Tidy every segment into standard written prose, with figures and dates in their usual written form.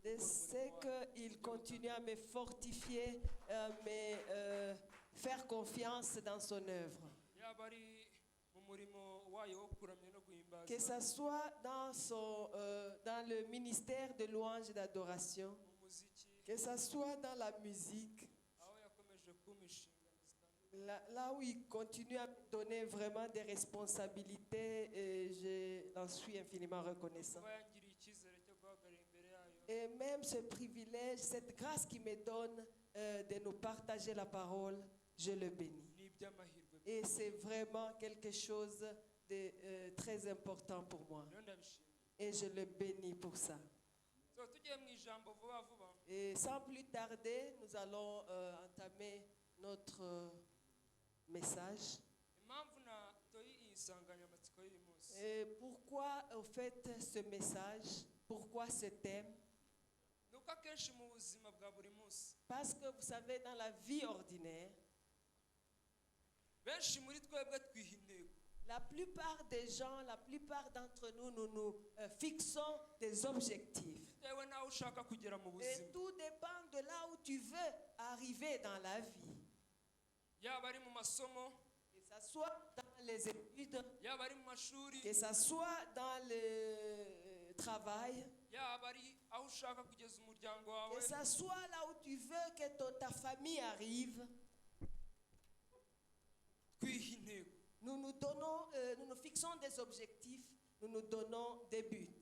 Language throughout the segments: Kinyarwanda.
Je sais qu'il continue à me fortifier, me faire confiance dans son œuvre. Que ce soit dans le ministère de louange et d'adoration, que ce soit dans la musique, là où il continue à me donner vraiment des responsabilités, et je en suis infiniment reconnaissant. Et même ce privilège, cette grâce qu'il me donne de nous partager la parole, je le bénis. Et c'est vraiment quelque chose de très important pour moi. Et je le bénis pour ça. Et sans plus tarder, nous allons entamer notre message. Et pourquoi, au fait, ce message? Pourquoi ce thème? Parce que vous savez, dans la vie ordinaire, la plupart des gens, la plupart d'entre nous, nous fixons des objectifs. Et tout dépend de là où tu veux arriver dans la vie. Que ce soit dans les études, que ce soit dans le travail, que ce soit là où tu veux que ta famille arrive. Nous nous fixons des objectifs, nous nous donnons des buts.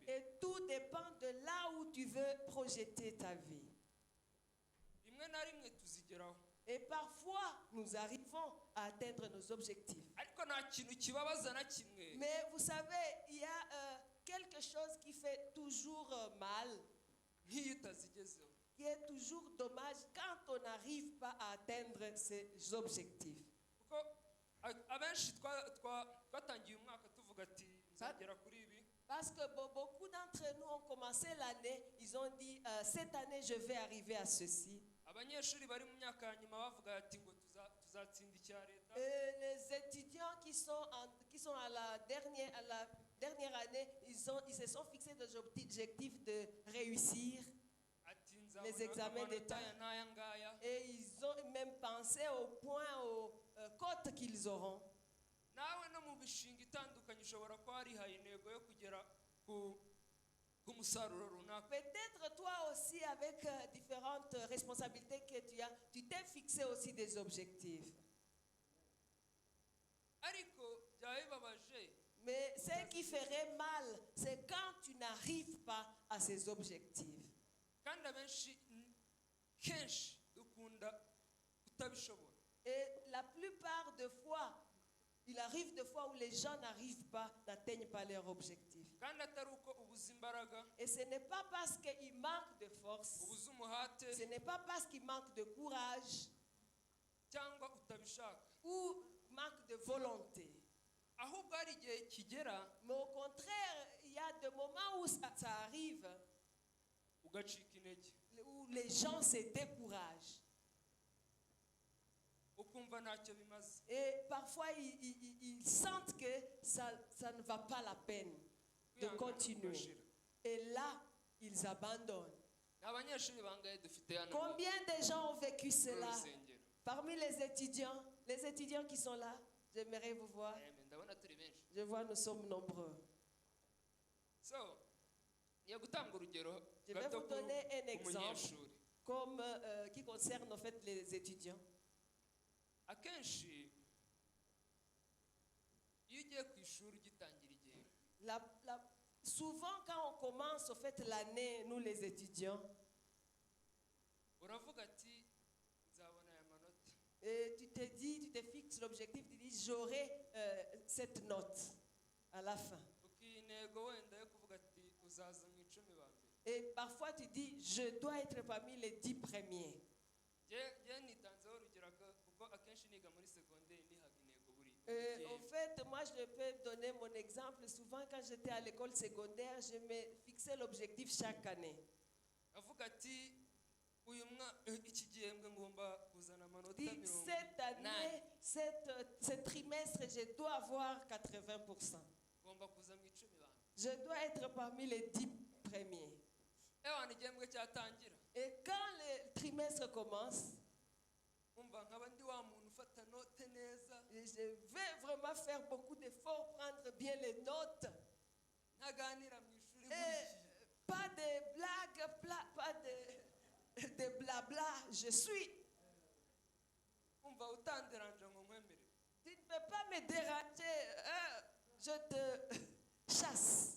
Et tout dépend de là où tu veux projeter ta vie. Et parfois, nous arrivons à atteindre nos objectifs. Mais vous savez, il y a quelque chose qui fait toujours mal, qui est toujours dommage quand on n'arrive pas à atteindre ces objectifs. Parce que beaucoup d'entre nous ont commencé l'année, ils ont dit, cette année je vais arriver à ceci. Les étudiants qui sont à la dernière année, ils se sont fixés des objectifs de réussir les examens d'État. Et ils ont même pensé au point, aux cotes qu'ils auront. Peut-être toi aussi, avec différentes responsabilités que tu as, tu t'es fixé aussi des objectifs. Mais ce qui ferait mal, c'est quand tu n'arrives pas à ces objectifs. Et la plupart des fois, il arrive des fois où les gens n'arrivent pas, n'atteignent pas leur objectif. Et ce n'est pas parce qu'ils manquent de force, ce n'est pas parce qu'ils manquent de courage ou manquent de volonté. Mais au contraire, il y a des moments où ça arrive, où les gens se découragent. Et parfois, ils sentent que ça ne va pas la peine de continuer. Et là, ils abandonnent. Combien de gens ont vécu cela? Parmi les étudiants qui sont là, j'aimerais vous voir. Je vois, nous sommes nombreux. Je vais vous donner un exemple comme, qui concerne en fait les étudiants. Souvent quand on commence en fait l'année, nous les étudiants, et tu te fixes l'objectif, tu dis j'aurai cette note à la fin. Et parfois tu dis je dois être parmi les 10 premiers. En fait, moi je peux donner mon exemple. Souvent quand j'étais à l'école secondaire, je me fixais l'objectif chaque année. Cette année, ce trimestre, je dois avoir 80%. Je dois être parmi les 10 premiers. Et quand le trimestre commence, je vais vraiment faire beaucoup d'efforts, prendre bien les notes. Et pas de blagues, pas de blabla. Je suis. Tu ne peux pas me déranger. Je te chasse.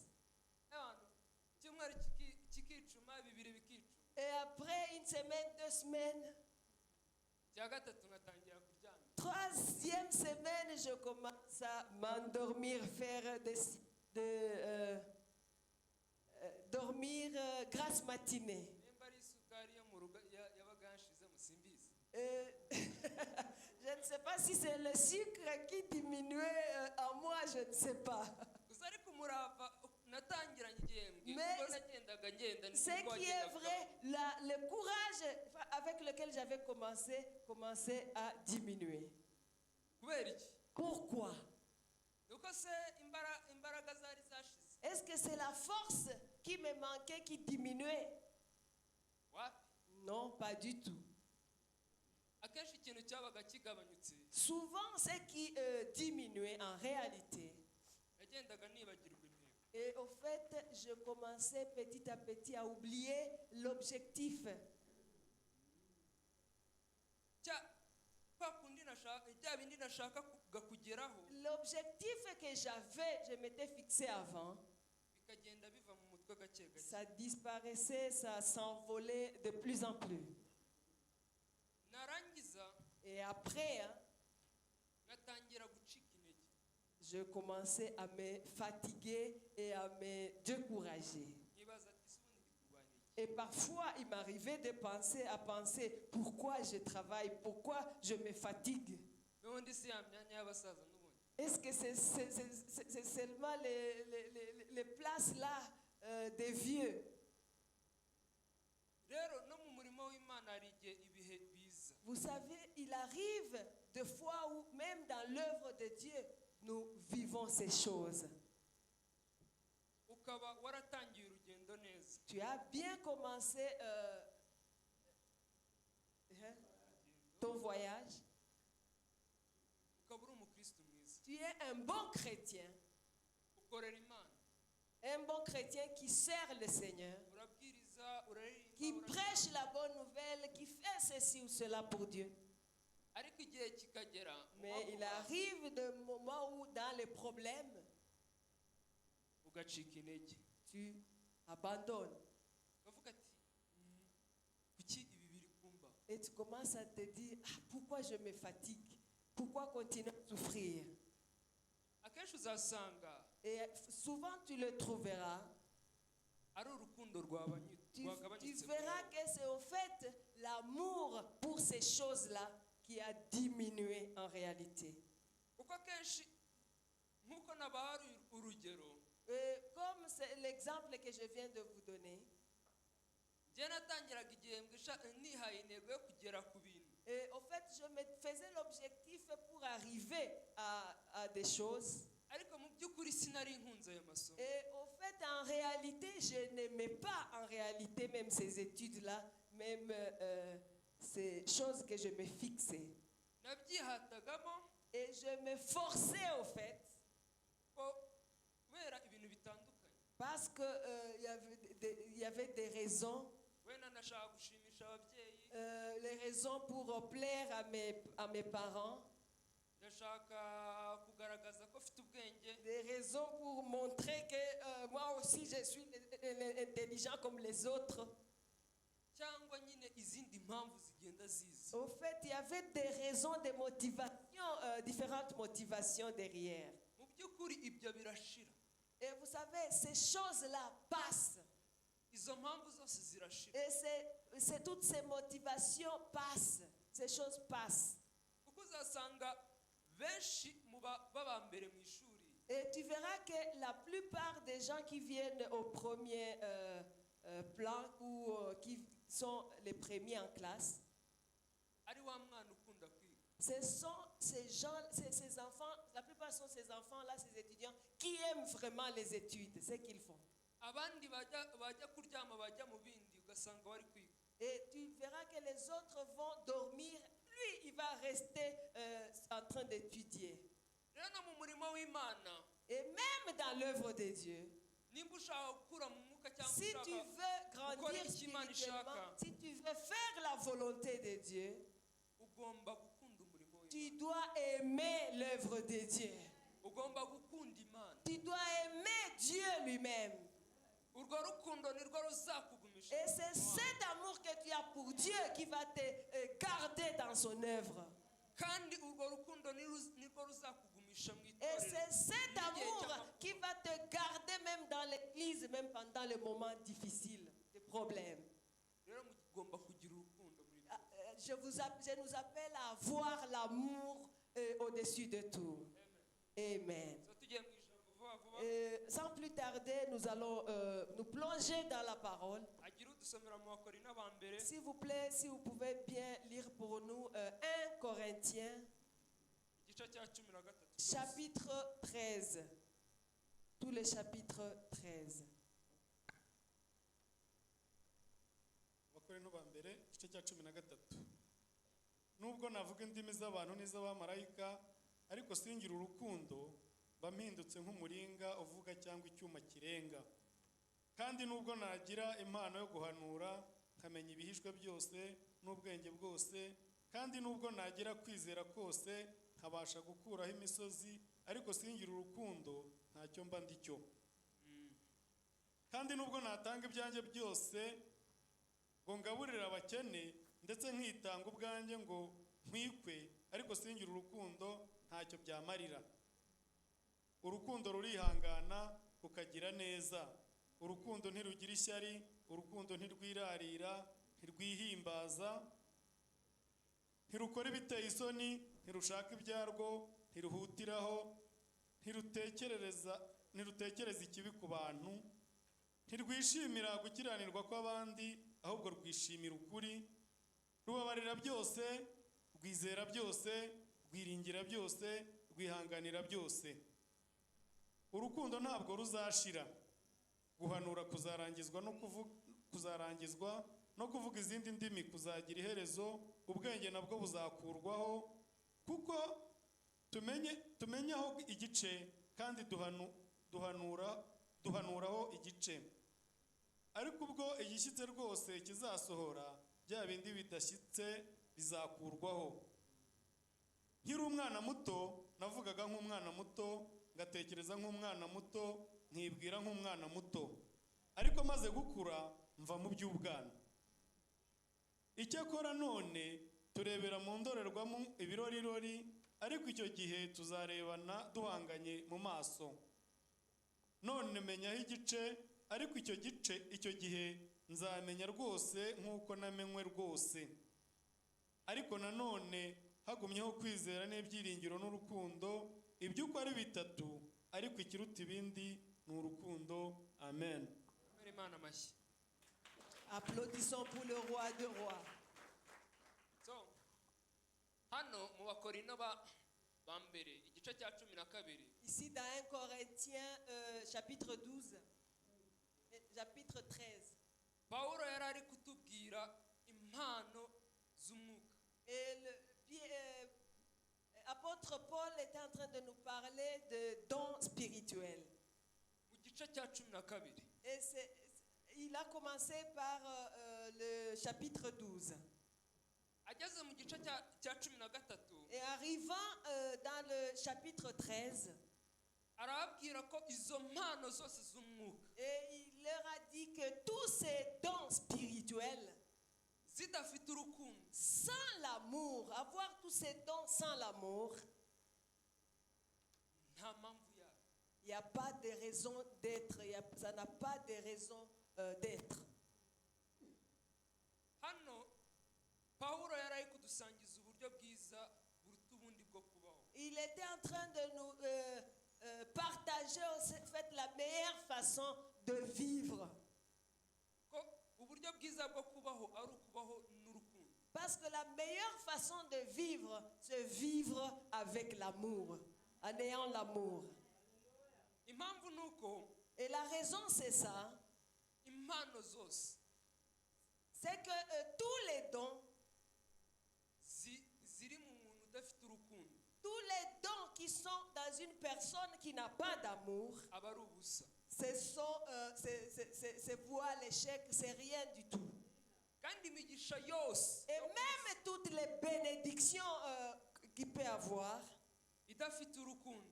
Et après une semaine, 2 semaines, 3e semaine, je commence à m'endormir, faire dormir grasse matinée. Je ne sais pas si c'est le sucre qui diminuait en moi, je ne sais pas. Mais ce qui est vrai, le courage avec lequel j'avais commençait à diminuer. Pourquoi? Est-ce que c'est la force qui me manquait qui diminuait? Non, pas du tout. Souvent, ce qui diminuait en réalité. Et au fait, je commençais petit à petit à oublier l'objectif. L'objectif que je m'étais fixé avant, ça disparaissait, ça s'envolait de plus en plus. Et après, je commençais à me fatiguer et à me décourager. Et parfois, il m'arrivait de penser pourquoi je travaille, pourquoi je me fatigue. Est-ce que c'est seulement les places là des vieux? Vous savez, il arrive des fois où même dans l'œuvre de Dieu, nous vivons ces choses. Tu as bien commencé ton voyage. Tu es un bon chrétien. Un bon chrétien qui sert le Seigneur, qui prêche la bonne nouvelle, qui fait ceci ou cela pour Dieu. Mais il arrive des moments où dans les problèmes, tu abandonnes. Et tu commences à te dire, pourquoi je me fatigue? Pourquoi continuer à souffrir? Et souvent tu le trouveras. Tu verras que c'est au fait l'amour pour ces choses-là qui a diminué en réalité. Comme c'est l'exemple que je viens de vous donner. Et au fait, je me faisais l'objectif pour arriver à des choses. Et au fait, en réalité, je n'aimais pas en réalité même ces études-là, même ces choses que je me fixais. Et je me forçais au fait. Parce qu'il y avait des raisons. Les raisons pour plaire à mes parents. Des raisons pour montrer que moi aussi je suis intelligent comme les autres. Au fait, il y avait des raisons, des motivations, différentes motivations derrière. Et vous savez, ces choses-là passent. Et toutes ces motivations passent. Ces choses passent. Et tu verras que la plupart des gens qui viennent au premier plan ou qui sont les premiers en classe, Ce sont ces gens, ces enfants, la plupart sont ces enfants-là, ces étudiants qui aiment vraiment les études, c'est ce qu'ils font. Et tu verras que les autres vont dormir, lui il va rester en train d'étudier. Et même dans l'œuvre de Dieu, si tu veux grandir spirituellement, si tu veux faire la volonté de Dieu, tu dois aimer l'œuvre de Dieu. Tu dois aimer Dieu lui-même. Et c'est cet amour que tu as pour Dieu qui va te garder dans son œuvre. Et c'est cet amour qui va te garder même dans l'église, même pendant les moments difficiles, les problèmes. Je nous appelle à avoir l'amour au-dessus de tout. Amen. Sans plus tarder, nous allons nous plonger dans la parole. S'il vous plaît, si vous pouvez bien lire pour nous 1 Corinthiens, chapitre 13. Tout le chapitre 13. Nubwo navuga indimi z'abantu n'iz'abamarayika ariko singira urukundo bampindutse nk'umuringa uvuga cyangwa icyuma kirenga. Kandi nubwo nagira impano yo guhanura nkamenya ibihishwe byose n'ubwenge bwose, kandi nubwo nagira kwizera kose nkabasha gukuraho imisozi ariko singira urukundo ntacyo mba ndicyo. Kandi nubwo natanga ibyanjye byose ngo ngaburire abakene ndetse nkitanga ubwanjye ngo nkwikwe ariko singira urukundo ntacyo byamarira. Urukundo rurihangana rukagira neza, urukundo ntirugira ishyari, urukundo ntirwirarira, ntirwihimbaza, ntirukora ibiteye isoni, ntirushaka ibyarwo, ntiruhutiraho, ntirutekereza ikibi ku bantu, ntirwishimira gukiranirwa kw'abandi ahubwo rwishimira ukuri, rubabarira byose, rwizera byose, rwiringira byose, rwihanganira byose. Urukundo ntabwo ruzashira. Guhanura kuzarangizwa no kuvuga izindi ndimi kuzagira iherezo, ubwenge nabwo buzakurwaho, kuko tumenyaho igice kandi duhanuraho igice. Ariko ubwo igishyitse rwose kizasohora, bya bindi bidashyitse bizakurwaho. Nkiri umwana muto navugaga nk'umwana muto, ngatekereza nk'umwana muto, nkibwira nk'umwana muto, ariko maze gukura mva mu by'ubwana. Icyakora none turebera mu ndorerwamo ibirorirori, ariko icyo gihe tuzarebana duhanganye mu maso. None menyaho igice, ariko icyo gihe nzamenya rwose nk'uko namenywe rwose. Ariko nanone hagumyeho kwizera n'ibyiringiro n'urukundo, ibyo uko ari bitatu, ariko ikiruta ibindi ni urukundo. Amen. Applaudissons pour le roi de rois. Ici dans 1 Corinthiens chapitre 12, chapitre 13. Et l'apôtre Paul était en train de nous parler de dons spirituels. Et il a commencé par le chapitre 12. Et arrivant dans le chapitre 13, et il leur a dit que tous ces dons spirituels, sans l'amour, avoir tous ces dons sans l'amour, il n'y a pas de raison d'être, ça n'a pas de raison d'être. Il était en train de nous partager en fait la meilleure façon de vivre. Parce que la meilleure façon de vivre, c'est vivre avec l'amour, en ayant l'amour. impamvu ni uko Et la raison, c'est ça, impano zose c'est que tous les dons, ziri mu muntu udafite urukundo tous les dons qui sont dans une personne qui n'a pas d'amour, aba ari ubusa. c'est voie à l'échec, c'est rien du tout. Kandi imigisha yose Et même toutes les bénédictions qu'il peut avoir, idafite urukundo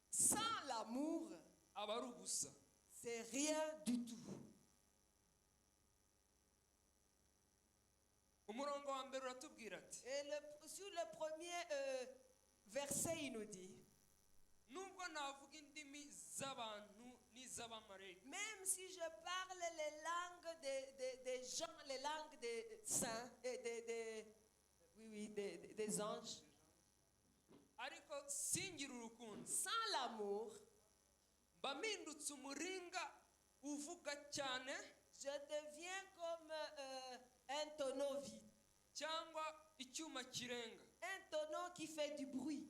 sans l'amour, aba ari ubusa. c'est rien du tout. Umurongo wa mbere uratubwira ati Et sur le premier verset, il nous dit, nubwo navuga indimi z'abantu n'iz'abamarayika même si je parle les langues des gens, les langues des saints, et des anges, ariko singira urukundo sans l'amour, mba mpindutse umuringa uvuga cyane je deviens comme un tonneau vide, cyangwa icyuma kirenga. un tonneau qui fait du bruit,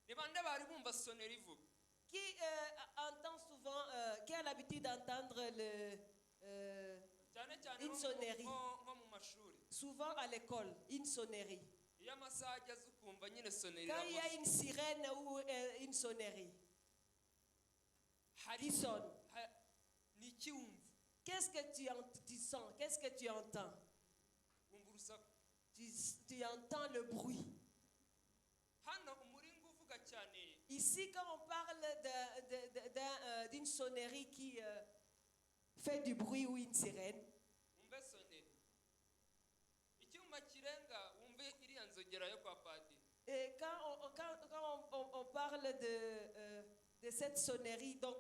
Ni bande bari bumva sonera ivuga qui entend souvent, qui a l'habitude d'entendre cyane cyane Une sonnerie. nko mu mashuri souvent à l'école, une sonnerie. iyo amasaha ageze ukumva nyine sonera Quand il y a iravuga. une sirène ou une sonnerie Hari qui sonne, ni iki wumva? qu'est-ce que tu sens? Qu'est-ce que tu entends? Wumva urusaku. Tu entends le bruit. Hano umuringa uvuga cyane Ici, quand on parle d'une sonnerie qui fait du bruit ou une sirène, wumve sonera. Icyuma kirenga wumve iriya nzogera yo kwa padiri. et quand on parle de cette sonnerie, donc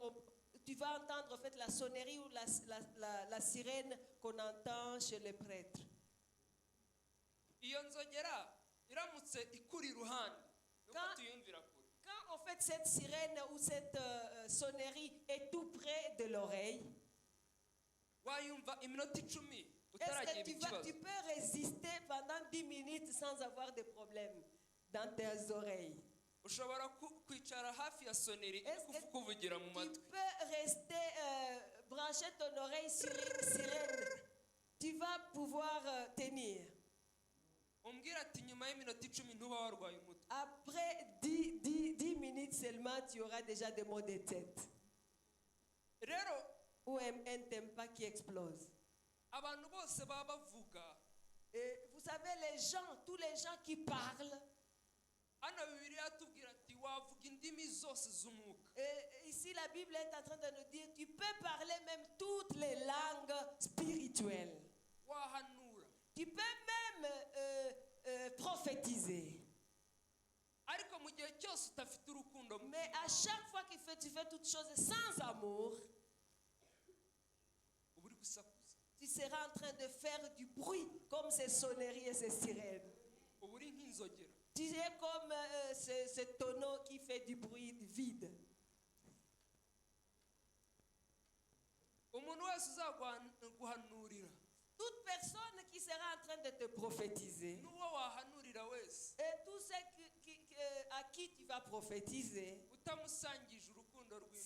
tu vas entendre en fait la sonnerie ou la sirène qu'on entend chez les prêtres. Iyo nzogera iramutse ikuri iruhande nuko Quand- tuyumvira kure. Quand en fait cette sirène ou cette sonnerie est tout près de l'oreille, Wayumva iminota 10 est-ce utaragira que ikibazo. tu peux résister pendant 10 minutes sans avoir de problème dans tes oreilles? Ushobora kwicara hafi ya soneri Est-ce que kuvugira mu tu matwi. peux rester brancher ton oreille sur une sirène? Tu vas pouvoir tenir. Umbwira ati nyuma y'iminota 10 ntuba warwaye umutwe. Après 10 minutes seulement, tu auras déjà des maux de tête Rero ou un tempa qui explose. abantu bose baba bavuga Et vous savez, tous les gens qui parlent, hano Bibiliya atubwira ati wavuga indimi zose z'umwuka. et ici la Bible est en train de nous dire, tu peux parler même toutes les langues spirituelles. Wahanura. Tu peux même prophétiser. Ariko mu gihe cyose utafite urukundo mu Mais à chaque fois que tu fais toutes choses sans amour, uba uri gusakuza. tu seras en train de faire du bruit comme ces sonneries et ces sirènes. Uba uri nk'inzogera. Tu es comme ce tonneau qui fait du bruit vide. Umuntu wese uzaguhanurira Toute personne qui sera en train de te prophétiser, n'uwo wahanurira wese et tous ceux à qui tu vas prophétiser, utamusangije urukundo rw'Imana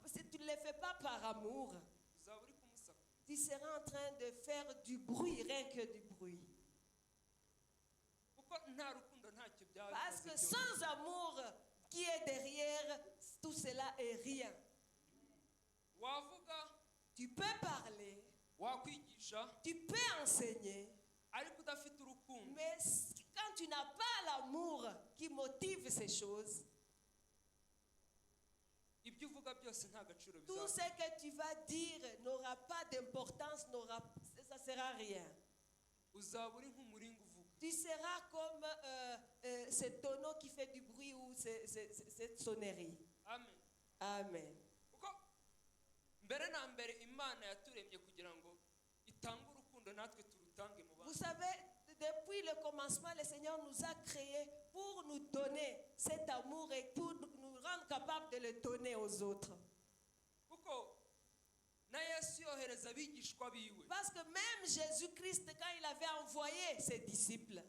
si tu ne le fais pas par amour, uzaba uri kumusakuza. tu seras en train de faire du bruit, rien que du bruit. Kuko nta rukundo ntacyo byaba Parce bimaze que byose. sans amour qui est derrière, tout cela est rien. Wavuga, Tu peux parler, wakwigisha, tu peux enseigner, ariko udafite urukundo mais quand tu n'as pas l'amour qui motive ces choses, ibyo uvuga byose nta gaciro tout ce bizaba. que tu vas dire n'aura pas d'importance, ça ne sera rien. Uzaba uri nk'umuringa uvuga. Tu seras comme ce tonneau qui fait du bruit ou cette sonnerie. Amen. Amen. Kuko mbere na mbere Imana yaturemye kugira ngo itange urukundo natwe turutange mu Vous bantu. savez, depuis le commencement, le Seigneur nous a créés pour nous donner cet amour et pour nous rendre capables de le donner aux autres. Kuko na Yesu yohereza abigishwa biwe Parce que même Jésus-Christ, quand il avait envoyé ses disciples,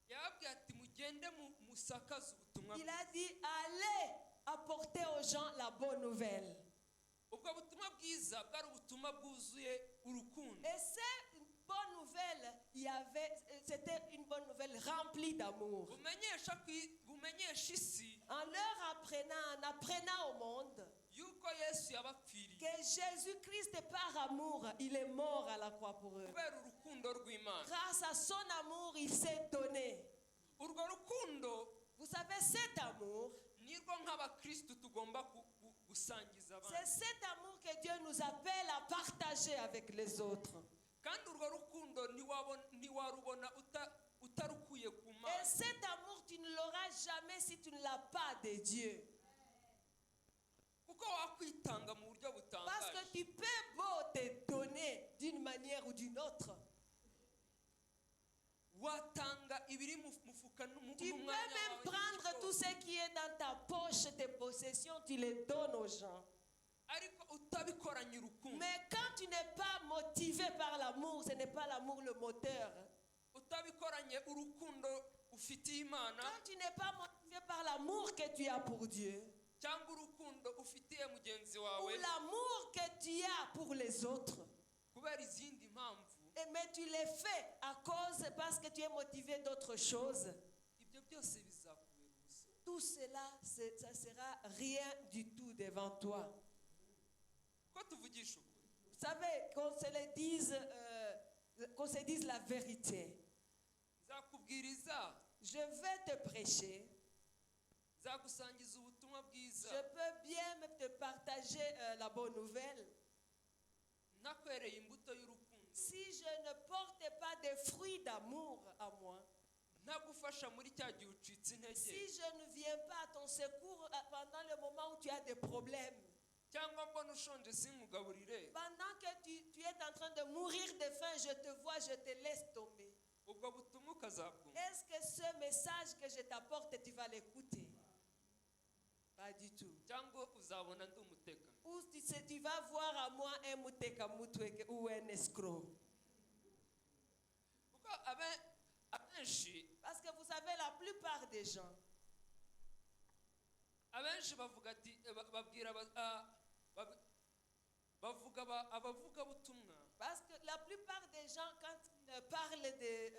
yababwiye ati mugende musakaze ubutumwa il a dit, allez apporter aux gens la bonne nouvelle. ubwo butumwa bwiza bwari ubutumwa bwuzuye urukundo Et c'est une bonne nouvelle, c'était une bonne nouvelle remplie d'amour. bumenyesha isi En leur apprenant au monde yuko yesu yabapfiriye que Jésus-Christ, par amour, il est mort à la croix pour eux. kubera urukundo rw'imana Grâce à son amour, il s'est donné. urwo rukundo Vous savez, cet amour, nirwo nk'abakristu tugomba gusangiza c'est abandi cet amour que Dieu nous appelle à partager avec les autres. kandi urwo rukundo ntiwarubona utarukuye ku Et mana cet amour, tu ne l'auras jamais si tu ne l'as pas de Dieu. kuko wakwitanga mu buryo Parce que butangaje tu peux beau te donner d'une manière ou d'une autre. watanga ibiri mu mufuka Tu peux même prendre tout ce qui est dans ta poche, tes possessions, tu les donnes aux gens. ariko utabikoranye urukundo Mais quand tu n'es pas motivé par l'amour, ce n'est pas l'amour le moteur. utabikoranye urukundo ufitiye imana Quand tu n'es pas motivé par l'amour que tu as pour Dieu, cyangwa urukundo ufitiye mugenzi ou wawe l'amour que tu as pour les autres, kubera izindi mpamvu mais tu les fais à cause parce que tu es motivé d'autres choses, ibyo byose bizakubera ubusa tout cela, ça sera rien du tout devant toi. ko tuvugisha ukuri Vous savez, qu'on se dise la vérité. nzakubwiriza Je vais te prêcher. nzagusangiza ubutumwa bwiza Je peux bien te partager la bonne nouvelle. nakwereye imbuto y'urukundo Si je ne porte pas de fruits d'amour à moi, ntagufasha muri cya gihe ucitse intege si je ne viens pas à ton secours pendant le moment où tu as des problèmes, cyangwa mbona ushonje sinkugaburire pendant que tu es en train de mourir de faim, je te vois, je te laisse tomber. ubwo butumwa ukazabwumva Est-ce que ce message que je t'apporte, tu vas l'écouter? Pas du tout. cyangwa uzabona ndi umutekano Ou tu vas voir à moi un muteka mutweke ou un escroc. kuko abenshi Parce que vous savez, la plupart des gens, abenshi bavuga ati babwira bavuga abavugabutumwa parce que la plupart des gens, quand ils parlent des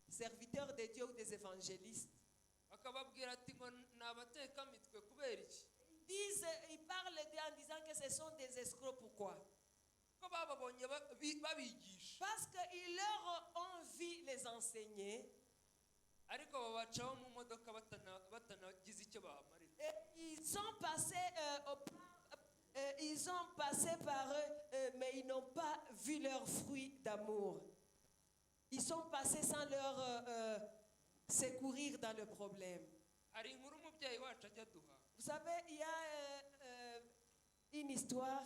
serviteurs de Dieu ou des évangélistes, bakababwira ati ngo ni abatekamitwe kubera iki ils parlent en disant que ce sont des escrocs. Pourquoi? ko bababonye babigisha Parce qu'ils leur ont vu les enseigner ariko babacaho mu modoka batanagize icyo bahamarira et ils ont passé par eux, mais ils n'ont pas vu leurs fruits d'amour. Ils sont passés sans leur secourir dans le problème. hari inkuru umubyeyi wacu ajya duha Vous savez, il y a une histoire,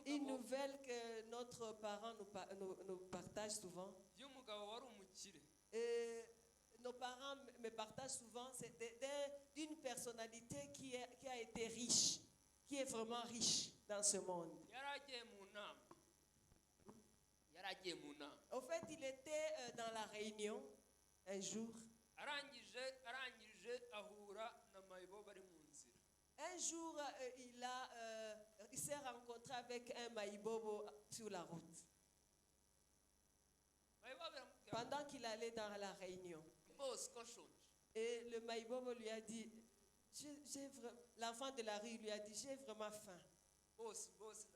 une nouvelle que notre parent nous partage souvent. y'umugabo wari umukire Et nos parents me partagent souvent, c'est d'une personnalité qui a été riche, qui est vraiment riche dans ce monde. yari agiye mu nama En fait, il était dans la Réunion un jour. arangije ahura na mayibo bari mu nzira Un jour, il s'est rencontré avec un maïbobo sur la route. mayibo biramubwira Pendant qu'il allait dans la Réunion. bose ko nshonje Et le maïbobo lui a dit, l'enfant de la rue lui a dit, j'ai vraiment faim. bose ndashonje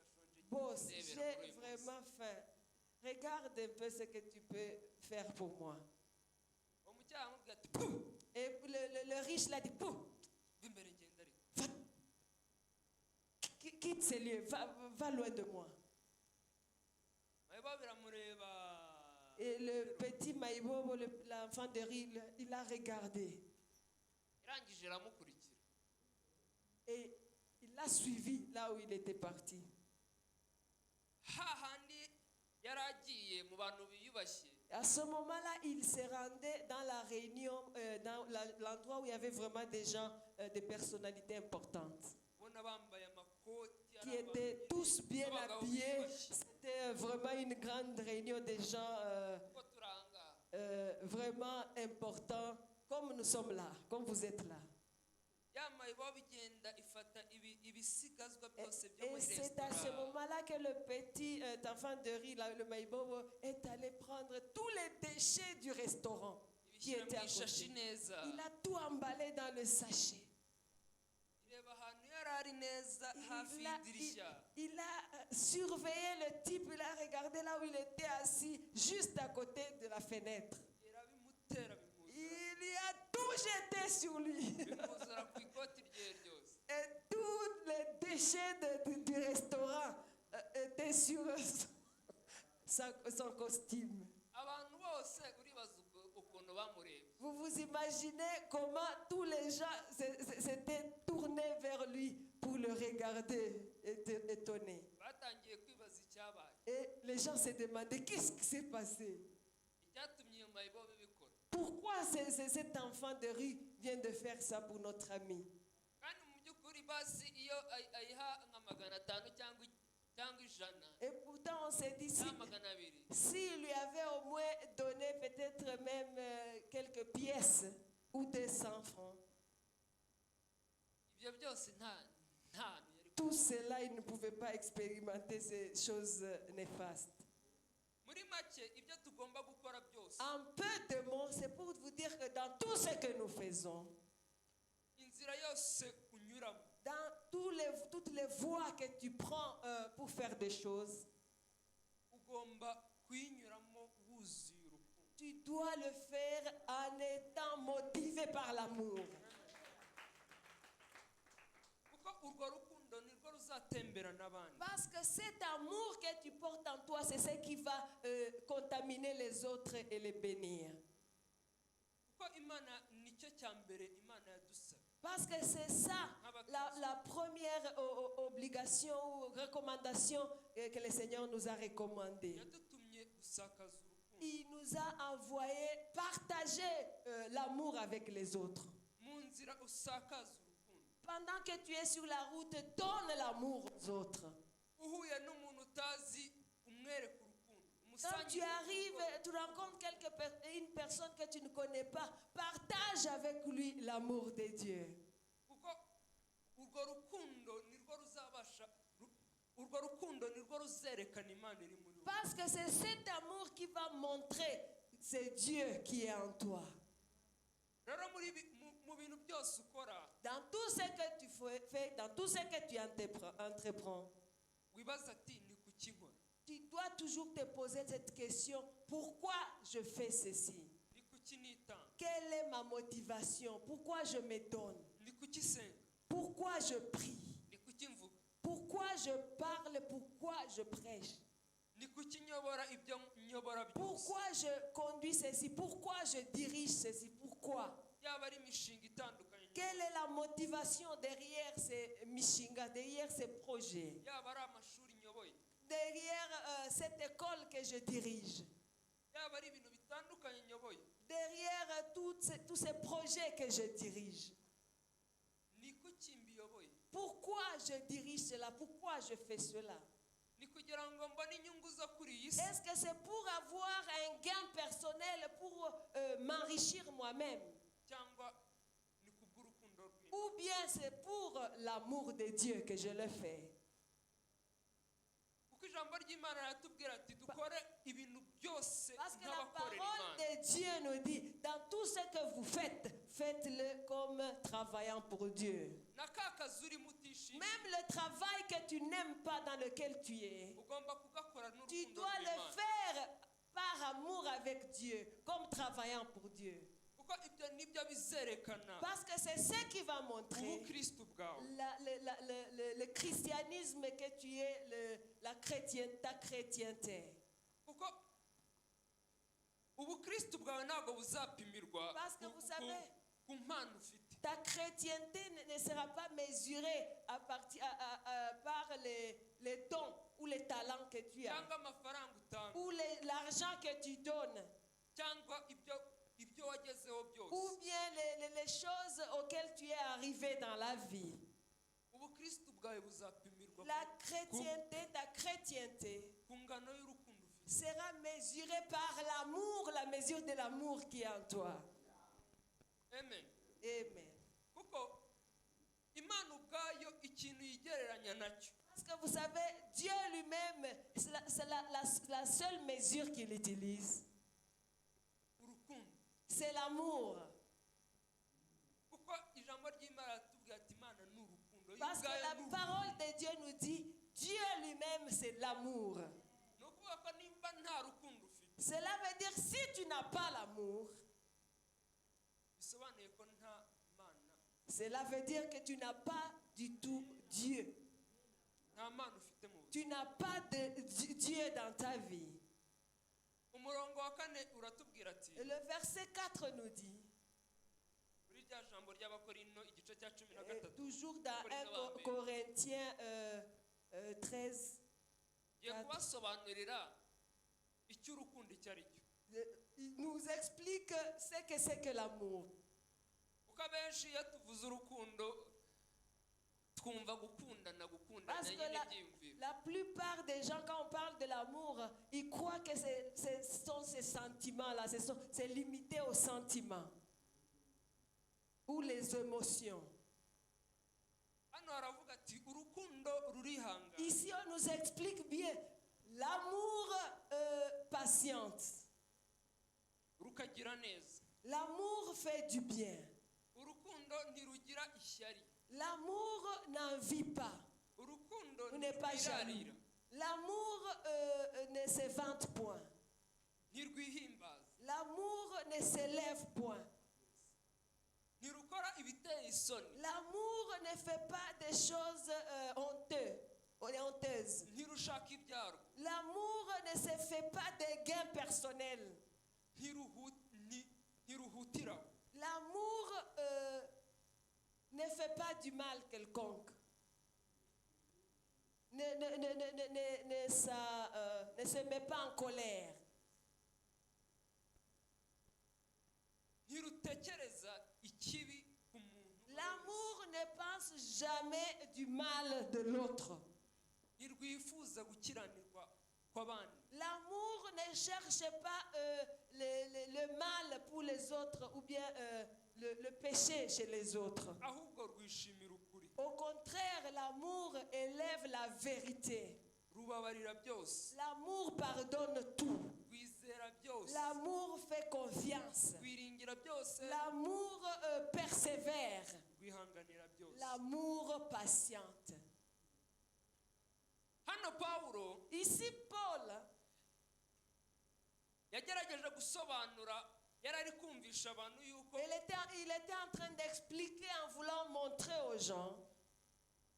Boss, ndebera j'ai kuri uyu munsi. vraiment faim. Regarde un peu ce que tu peux faire pour moi. umujyi aramubwira ati puh Et le riche l'a dit, Pouh, imbere ngenda ariko quitte ces lieux, va loin de moi. mayibo biramureba Et le petit maïbobo, l'enfant de rue, il a regardé. irangije iramukurikira Et il l'a suivi là où il était parti. hahandi yari agiye mu bantu biyubashye À ce moment-là, il se rendait dans la Réunion, dans l'endroit où il y avait vraiment des gens, des personnalités importantes, ubona bambaye amakoti qui étaient tous tous bien abagabo habillés. biyubashye C'était vraiment une grande réunion des gens kuko turi aha ngaha vraiment importants, comme nous sommes là, comme vous êtes là. ya mayibobo igenda ifata ibisigazwa byose byo Et muri c'est à ce resitora moment-là que le petit enfant de riz, là, le maïbobo, est allé prendre tous les déchets du restaurant qui ibishyira étaient mu à ishashi côté. neza Il a tout emballé dans le sachet. reba ahantu yari ari neza hafi Il a, y'idirishya il a surveillé le type, il a regardé là où il était assis, juste à côté de la fenêtre. bigera bimutera bimuzura Il y a tout jeté sur lui. bimuzura ku ikoti rye ryose Et tous les déchets du restaurant étaient sur son costume. abantu bose uribaza ukuntu bamureba Vous vous imaginez comment tous les gens s'étaient tournés vers lui pour le regarder, étonnés. batangiye kwibaza icyabaye Et les gens se demandaient qu'est-ce qui s'est passé? icyatumye iyo mayibobo ibikora Pourquoi cet enfant de rue vient de faire ça pour notre ami? kandi mu by'ukuri basi iyo ayiha nka 500 cyangwa ijana Et pourtant on s'est dit cyangwa 200 s'il lui avait au moins donné peut-être même quelques pièces ou 200 francs, ibyo byose nta hantu yari tout cela il ne pouvait pas expérimenter ces choses néfastes. muri make ibyo tugomba gukora byose En peu de mots, c'est pour vous dire que dans tout ce que nous faisons, inzira yose unyuramo dans toutes les voies que tu prends pour faire des choses, ugomba kuyinyuramo wuzuye urukundo tu dois le faire en étant motivé par l'amour. kuko urwo rukundo nirwo ruzatembera n'abandi Parce que cet amour que tu portes en toi, c'est ce qui va contaminer les autres et les bénir. kuko imana nicyo cya mbere imana yadusaba Parce que c'est ça la première obligation ou recommandation que le Seigneur nous a recommandée. yadutumye gusakaza urukundo Il nous a envoyé partager l'amour avec les autres. mu nzira usakaza urukundo Pendant que tu es sur la route, donne l'amour aux autres. uhuye n'umuntu utazi umwereka urukundo Quand tu arrives, tu rencontres une personne que tu ne connais pas, partage avec lui l'amour de Dieu. kuko urwo rukundo nirwo ruzabasha urwo rukundo nirwo ruzerekana imana iri muri wowe Parce que c'est cet amour qui va montrer c'est Dieu qui est en toi. rero mu bintu byose ukora Dans tout ce que tu fais, dans tout ce que tu entreprends, wibaza ati ni kuki nkora tu dois toujours te poser cette question, pourquoi je fais ceci? ni kuki nitanga Quelle est ma motivation? Pourquoi je me donne? ni kuki senga Pourquoi je prie? ni kuki mvuga Pourquoi je parle? Pourquoi je prêche? ni kuki nyobora ibyo nyobora byose Pourquoi je conduis ceci? Pourquoi je dirige ceci? Pourquoi? yaba ari imishinga itandukanye Quelle est la motivation derrière ces mishingas, derrière ces projets, yaba ari amashuri nyoboye derrière cette école que je dirige, yaba ari ibintu bitandukanye nyoboye derrière tous ces projets que je dirige? ni kuki mbiyoboye Pourquoi je dirige cela? Pourquoi je fais cela? ni kugira ngo mbone inyungu zo kuri iyi si Est-ce que c'est pour avoir un gain personnel, pour m'enrichir moi-même? cyangwa ni kubw'urukundo rw'imana Ou bien c'est pour l'amour de Dieu que je le fais? kuko ijambo ry'imana riratubwira ati dukore ibintu byose Parce que la nk'abakorera parole imana de Dieu nous dit, dans tout ce que vous faites, faites-le comme travaillant pour Dieu. na ka kazi urimo utishimiye Même le travail que tu n'aimes pas, dans lequel tu es, ugomba kugakora tu n'urukundo dois le rw'imana faire par amour avec Dieu, comme travaillant pour Dieu. kuko ibyo nibyo bizerekana Parce que c'est ce qui va montrer ubukristu bwawe le christianisme que tu es, ta chrétienté. kuko ubukristu bwawe ntabwo buzapimirwa Parce que vous savez, ku mpano ufite ta chrétienté ne sera pas mesurée par les dons ou les talents que tu as, cyangwa amafaranga utanga ou l'argent que tu donnes, cyangwa ibyo wagezeho byose ou bien les choses auxquelles tu es arrivé dans la vie. ubukristu bwawe buzapimirwa La chrétienté, ta chrétienté ku ngano y'urukundo ufite. sera mesurée par l'amour, la mesure de l'amour qui est en toi. Amen. Amen. Kuko Imana ubwayo ikintu yigereranya nacyo Parce que vous savez, Dieu lui-même, c'est la seule mesure qu'il utilise. urukundo. C'est l'amour. Kuko ijambo ry'Imana ratubwira ati Imana ni urukundo. Yo Parce que ubwayo la ni urukundo. parole de Dieu nous dit, Dieu lui-même, c'est l'amour. Ni ukuvuga ko nimba nta rukundo ufite Cela veut dire, si tu n'as pas l'amour, bisobanuye ko nta Mana, cela veut dire que tu n'as pas du tout Dieu. nta Mana ufite mu buzima. Tu n'as pas de Dieu dans ta vie. Umurongo wa 4 uratubwira ati Et le verset 4 nous dit, muri rya jambo ry'Abakorinto igice cya 13 toujours dans 1 Corinthiens 13, ngiye kubasobanurira icyo urukundo icyo ari cyo. il nous explique ce que c'est que l'amour. Kuko abenshi iyo tuvuze urukundo twumva gukundana Parce que nyine byiyumviro. la plupart des gens, quand on parle de l'amour, ils croient que ce sont ces sentiments-là, c'est limité aux sentiments ou les émotions. Hano haravuga ati urukundo rurihangana. Ici, on nous explique bien l'amour patiente. Rukagira neza. L'amour fait du bien. Urukundo ntirugira ishyari. L'amour n'envie pas. Urukundo On n'est pas jaloux. ntirwirarira. L'amour ne se vante point. Ntirwihimbaza. L'amour ne s'élève point. Ntirukora ibiteye isoni. L'amour ne fait pas des choses honteuses. Ntirushaka ibyaro. L'amour ne se fait pas des gains personnels. Ntiruhutiraho. L'amour ne fait pas du mal quelconque. Ne se met pas en colère. Ntirutekereza ikibi ku muntu. L'amour ne pense jamais du mal de l'autre. Ntirwifuza gukiranirwa kw'abandi. L'amour ne cherche pas le mal pour les autres ou bien le péché chez les autres. Ahubwo rwishimira ukuri. Au contraire, l'amour élève la vérité. Rubabarira byose. L'amour pardonne tout. Rwizera byose. L'amour fait confiance. Rwiringira byose. L'amour persévère. Rwihanganira byose. L'amour patiente. Hano Pawulo Ici, Paul, yagerageje gusobanura yari ari kumvisha abantu yuko il était en train d'expliquer en voulant montrer aux gens,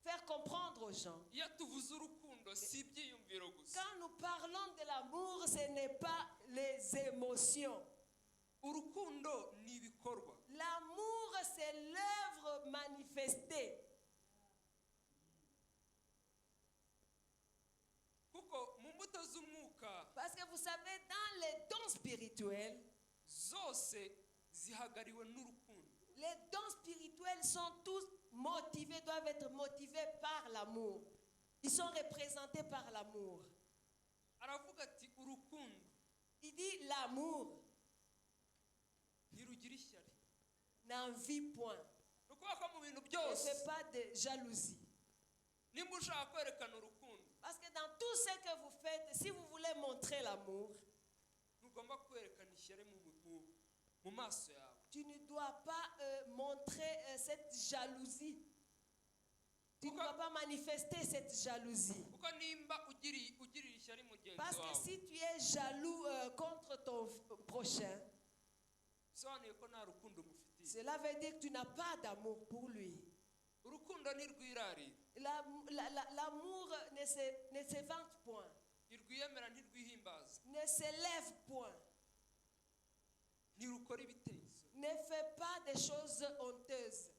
faire comprendre aux gens. iyo tuvuze urukundo si ibyiyumviro gusa. Quand nous parlons de l'amour, ce n'est pas les émotions. Urukundo ni ibikorwa. L'amour, c'est l'œuvre manifestée. Kuko mu mbuto z'umwuka Parce que vous savez, dans les dons spirituels, zose zihagariwe n'urukundo. les dons spirituels sont tous motivés, doivent être motivés par l'amour. Ils sont représentés par l'amour. Aravuga ati urukundo Il dit l'amour ntirugira ishyari. n'envie point. Ni ukuvuga ko mu bintu Ne byose fait pas de jalousie. nimba ushaka kwerekana urukundo Parce que dans tout ce que vous faites, si vous voulez montrer l'amour, ntugomba kwerekana ishyari mu maso yawe. tu ne dois pas montrer cette jalousie. Tu ne dois pas manifester cette jalousie. Kuko nimba ugirira ishyari mugenzi Parce que wawe si tu es jaloux contre ton prochain, bisobanuye ko nta rukundo mufitiye. cela veut dire que tu n'as pas d'amour pour lui. Urukundo ntirwirarira. L'amour ne se vante point, ntirwiyemera ntirwihimbaza. ne s'élève point, ntirukora ibiteye isoni. ne fait pas des choses honteuses.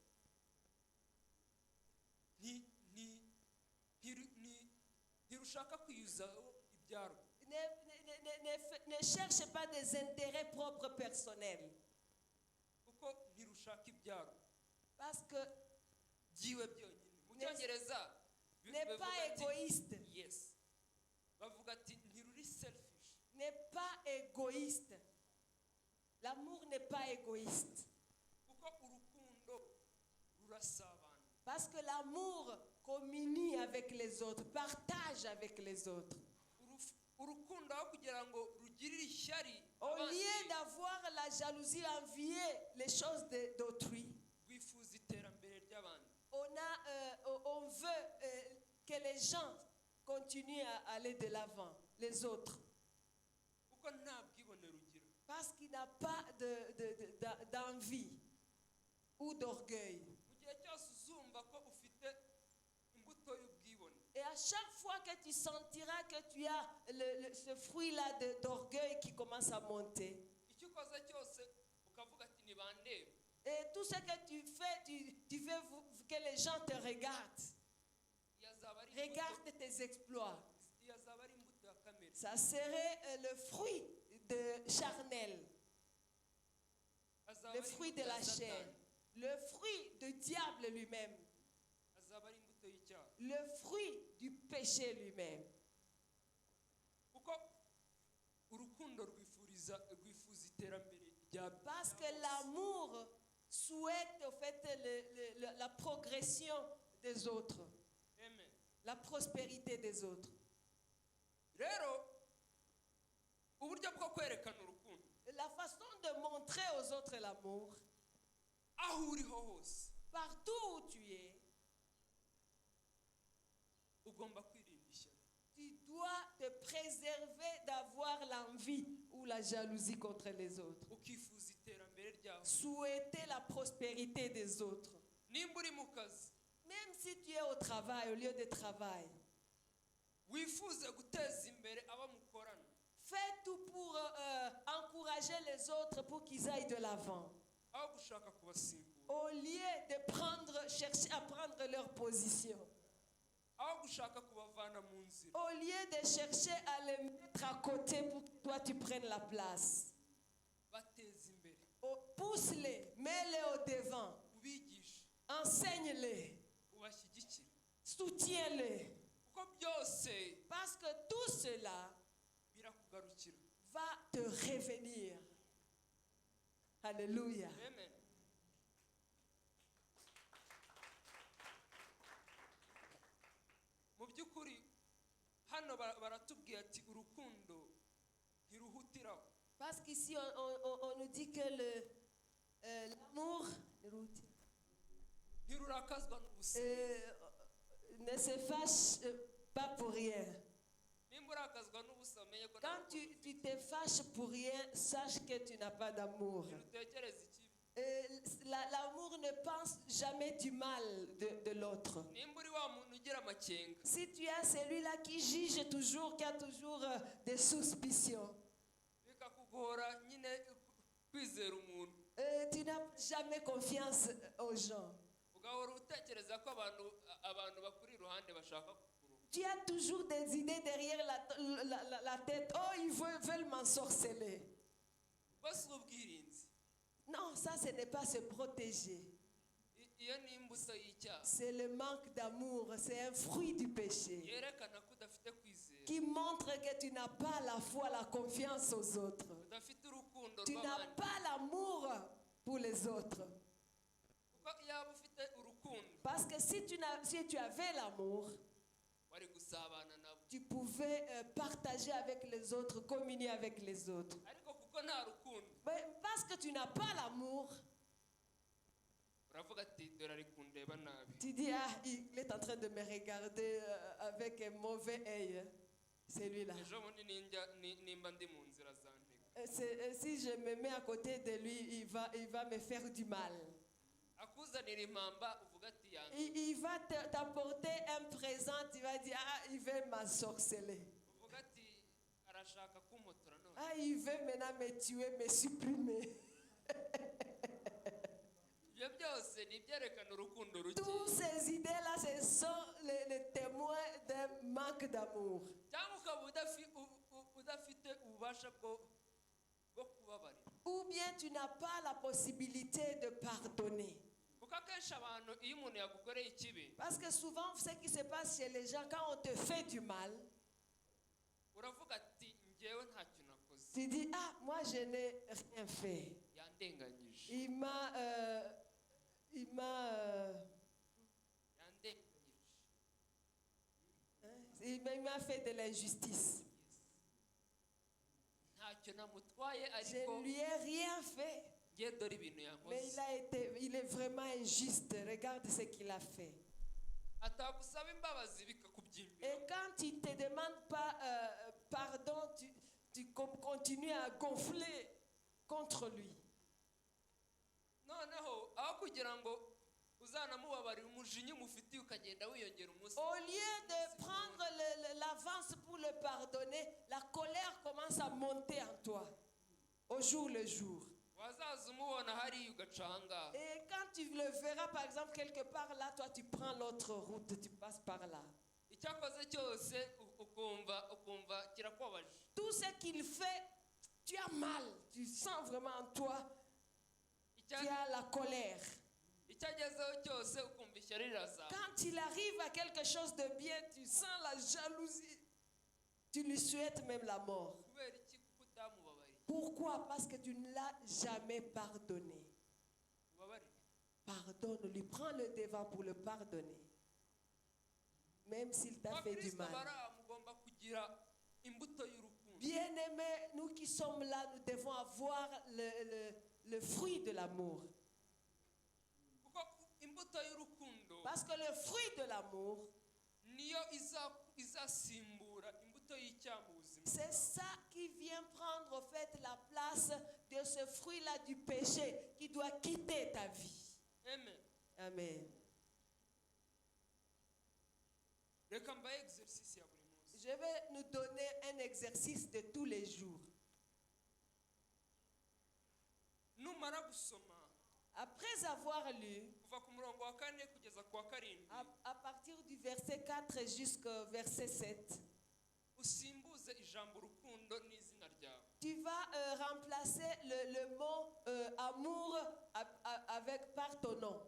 ntirushaka kwiyuzaho ibyarwo. Ne cherche pas des intérêts propres personnels. Kuko ntirushaka ibyarwo Parce que byiwe byonyine. Mu cyongereza n'est pas égoïste, yes bavuga ati ntiruri selfish n'est pas égoïste. L'amour n'est pas égoïste. kuko urukundo rurasabana. Parce que l'amour communie avec les autres, partage avec les autres. Urukundo aho kugira ngo rugirire ishyari Au lieu d'avoir la jalousie, envier les choses d'autrui, rwifuza iterambere ry'abandi. on veut que les gens continuent à aller de l'avant, les autres. kuko nta bwibone rugira. Parce qu'il n'a pas d'envie ou d'orgueil. Mu gihe cyose uzumva ko ufite imbuto y'ubwibone, Et à chaque fois que tu sentiras que tu as ce fruit-là d'orgueil qui commence à monter, icyo ukoze cyose ukavuga ati nibandebe, et tout ce que tu fais, tu veux que les gens te regardent, yazaba ari regardent tes exploits. yazaba ari imbuto ya kamere. Ça serait le fruit de charnel, Azaba le ari fruit de imbuto ya la chair, Satani. le fruit du diable lui-même, Azaba ari imbuto y'icyaha. le fruit du péché lui-même. kuko urukundo rwifuza iterambere rya Parce que l'amour souhaite au fait la progression des autres, Amen. la prospérité des autres. Rero uburyo bwo kwerekana urukundo La façon de montrer aux autres l'amour, aho uriho hose partout où tu es, ugomba kwirinda ishyari. tu dois te préserver d'avoir l'envie ou la jalousie contre les autres. Ukifuza iterambere ryawe. Souhaiter la prospérité des autres. Nimba uri mu kazi Même si tu es au travail, au lieu de travail, wifuze guteza imbere abo mukorana, fais tout pour encourager les autres pour qu'ils aillent de l'avant. aho gushaka kubasimbura, Au lieu de chercher à prendre leur position. aho gushaka kubavana mu nzira, Au lieu de chercher à les mettre à côté pour que toi tu prennes la place. bateza imbere, Pousse-les, mets-les au devant, ubigishe, enseigne-les, ubashyigikire, soutiens-les. kuko byose Parce que tout cela birakugarukira. va te revenir. Alléluia. Amen. Mu by'ukuri hano baratubwiye ati urukundo ntiruhutiraho. Parce qu'ici, on nous dit que l'amour ntirurakazwa n'ubusa. ne se fâche pas pour rien. Nimba urakazwa n'ubusa umenye ko Quand tu te fâches pour rien, sache que tu n'as pas d'amour. ntirutekereza ikibi. L'amour ne pense jamais du mal de l'autre. Nimba uri wa muntu ugira amakenga, Si tu es celui-là qui juge toujours, qui a toujours des suspicions, bikakugora nyine kwizera umuntu, tu n'as jamais confiance aux gens. ugahora utekereza ko abantu bakuri iruhande bashaka kukuruha. Tu as toujours des idées derrière la tête. Oh, ils veulent m'ensorceler. bose ubwirinzi. Non, ça, ce n'est pas se protéger. Iyo ni imbuto y'icyaha C'est le manque d'amour. C'est un fruit du péché yerekana ko udafite kwizera, qui montre que tu n'as pas la foi, la confiance aux autres. udafite urukundo Tu n'as rw'abandi. pas l'amour pour les autres. Kuko yaba ufite urukundo Parce que si tu avais l'amour, wari gusabana nabo, tu pouvais partager avec les autres, communier avec les autres. ariko kuko nta rukundo Mais parce que tu n'as pas l'amour, uravuga ati dore ari kundeba nabi. tu dis, ah, il est en train de me regarder avec un mauvais œil. Celui-là. Ejo bundi nimba ndi mu nzira zantega, Si je me mets à côté de lui, il va me faire du mal. akuzanira impamba uvuga ati yanjye, Il va t'apporter un présent, tu vas dire, ah, il veut m'ensorceler. uvuga ati arashaka kumutora none. Ah, il veut maintenant me tuer, me supprimer. Ibyo byose ni ibyerekana urukundo ruke, Toutes ces idées-là, ce sont les témoins d'un manque d'amour. cyangwa ukaba udafite ububasha bwo kubabarira. Ou bien tu n'as pas la possibilité de pardonner. kuko akenshi abantu iyo umuntu yagukoreye ikibi Parce que souvent, ce qui se passe chez les gens, quand on te fait du mal, uravuga ati njyewe ntacyo nakoze tu dis, ah, moi je n'ai rien fait. yandenganyije Il m'a... yandenganyije il m'a fait de l'injustice. ntacyo namutwaye Je ariko ne lui ai rien fait. ngiye dore ibintu Mais yankoze il est vraiment injuste. Regarde ce qu'il a fait. atagusaba imbabazi bikakubyimbira Et quand il ne te demande pas pardon, tu continues à gonfler contre lui. noneho aho kugira ngo uzanamubabarira umujinya umufitiye ukagenda wiyongera umunsi Au lieu de prendre l'avance pour le pardonner, la colère commence à monter en toi, au jour le jour. wazaza umubona hariya ugaca ahangaha Et quand tu le verras, par exemple, quelque part là, toi, tu prends l'autre route, tu passes par là. icyakoze cyose ukumva kirakubabaje Tout ce qu'il fait, tu as mal. Tu sens vraiment en toi, tu as la colère. icyo agezeho cyose ukumva ishyari rirazamuka Quand il arrive à quelque chose de bien, tu sens la jalousie. Tu lui souhaites même la mort. kubera iki kuko utamubabariye Pourquoi? Parce que tu ne l'as jamais pardonné. ubabarire Pardonne-lui, prends le devant pour le pardonner. Même s'il t'a fait du abakristo mal. bariya mugomba kugira imbuto y'urukundo Bien-aimés, nous qui sommes là, nous devons avoir le fruit de l'amour. kuko imbuto y'urukundo Parce que le fruit de l'amour, niyo izasimbura imbuto y'icyaha mu buzima c'est ça qui vient prendre en fait la place de ce fruit-là du péché qui doit quitter ta vie. amen Amen. reka mbaye exercice ya buri munsi Je vais nous donner un exercice de tous les jours. numara gusoma Après avoir lu, kuva ku murongo wa 4 kugeza ku wa 7 à partir du verset 4 jusqu'au verset 7, usimbuze ijambo urukundo n'izina ryawe tu vas remplacer le mot amour avec par ton nom.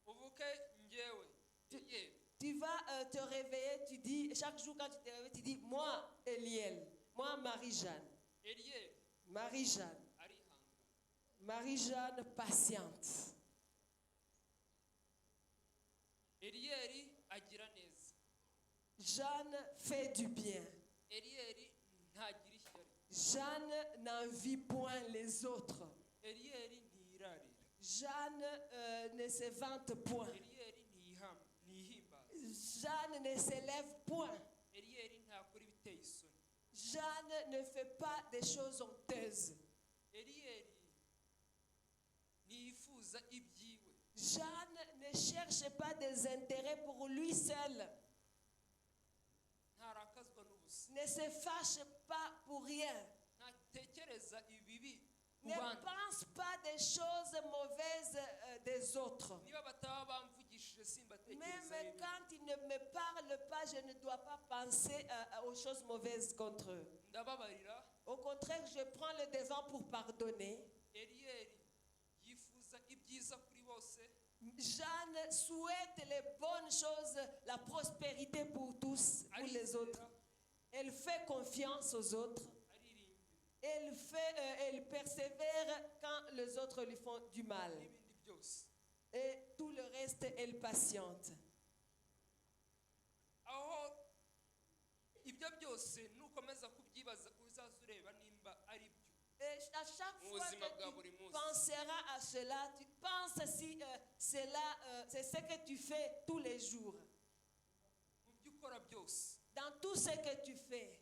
uvuke njyewe yewe Tu vas te réveiller, tu dis, chaque jour quand tu te réveilles, tu dis, moi, Eliel, moi, Marie-Jeanne, Eliel Marie-Jeanne, arihanga Marie-Jeanne patiente, Eliel agira neza Jeanne fait du bien, Eliel ntagira ishyari Jeanne n'envie point les autres, Eliel ntiyirarira Jeanne ne se vante point, Eliel ntiyihimbaza Jeanne ne s'élève point, Eliel ntakora ibiteye isoni Jeanne ne fait pas des choses honteuses, Eliel ntiyifuza ibyiwe Jeanne ne cherche pas des intérêts pour lui seul, ntarakazwa n'ubusa ne se fâche pas pour rien, ntatekereza ibibi ku ne bandi pense pas des choses mauvaises des autres. niba bataba bamvugishije simbatekereza Même quand ils ne me parlent pas, je ne dois pas penser aux choses mauvaises contre eux. ndababarira Au contraire, je prends le devant pour pardonner. Eliel yifuza ibyiza kuri bose Jeanne souhaite les bonnes choses, la prospérité pour tous, pour les autres. Elle fait confiance aux autres. aririmbira Elle persévère quand les autres lui font du mal. n'ibindi byose Et tout le reste, elle patiente. aho ibyo byose nukomeza kubyibaza uzaza ureba nimba ari byo Et à chaque fois Ubuzima bwa que buri tu munsi. penseras à cela, tu penses si c'est ce que tu fais tous les jours. mu byo ukora byose Dans tout ce que tu fais,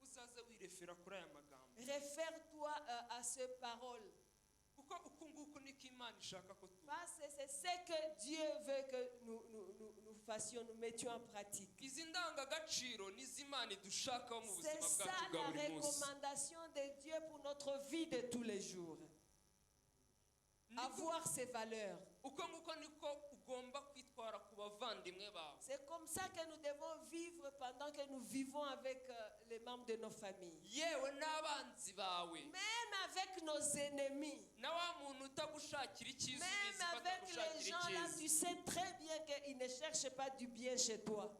uzaze wirefera kuri aya magambo réfère-toi à ces paroles. kuko uku nguku niko imana ishaka ko tuba Parce que c'est ce que Dieu veut que nous fassions, nous mettions en pratique. izi ndangagaciro nizo imana idushakaho mu C'est buzima ça bwacu bwa la buri munsi recommandation de Dieu pour notre vie de tous les jours. Niko- Avoir ces valeurs. uko nguko niko ugomba kwitwara kwitwara ku bavandimwe bawe. C'est comme ça que nous devons vivre pendant que nous vivons avec les membres de nos familles. Yewe n'abanzi bawe. Même avec nos ennemis. Na wa muntu utagushakira icyiza Même avec les gens là, tu sais très bien qu'ils ne cherchent pas du bien chez toi.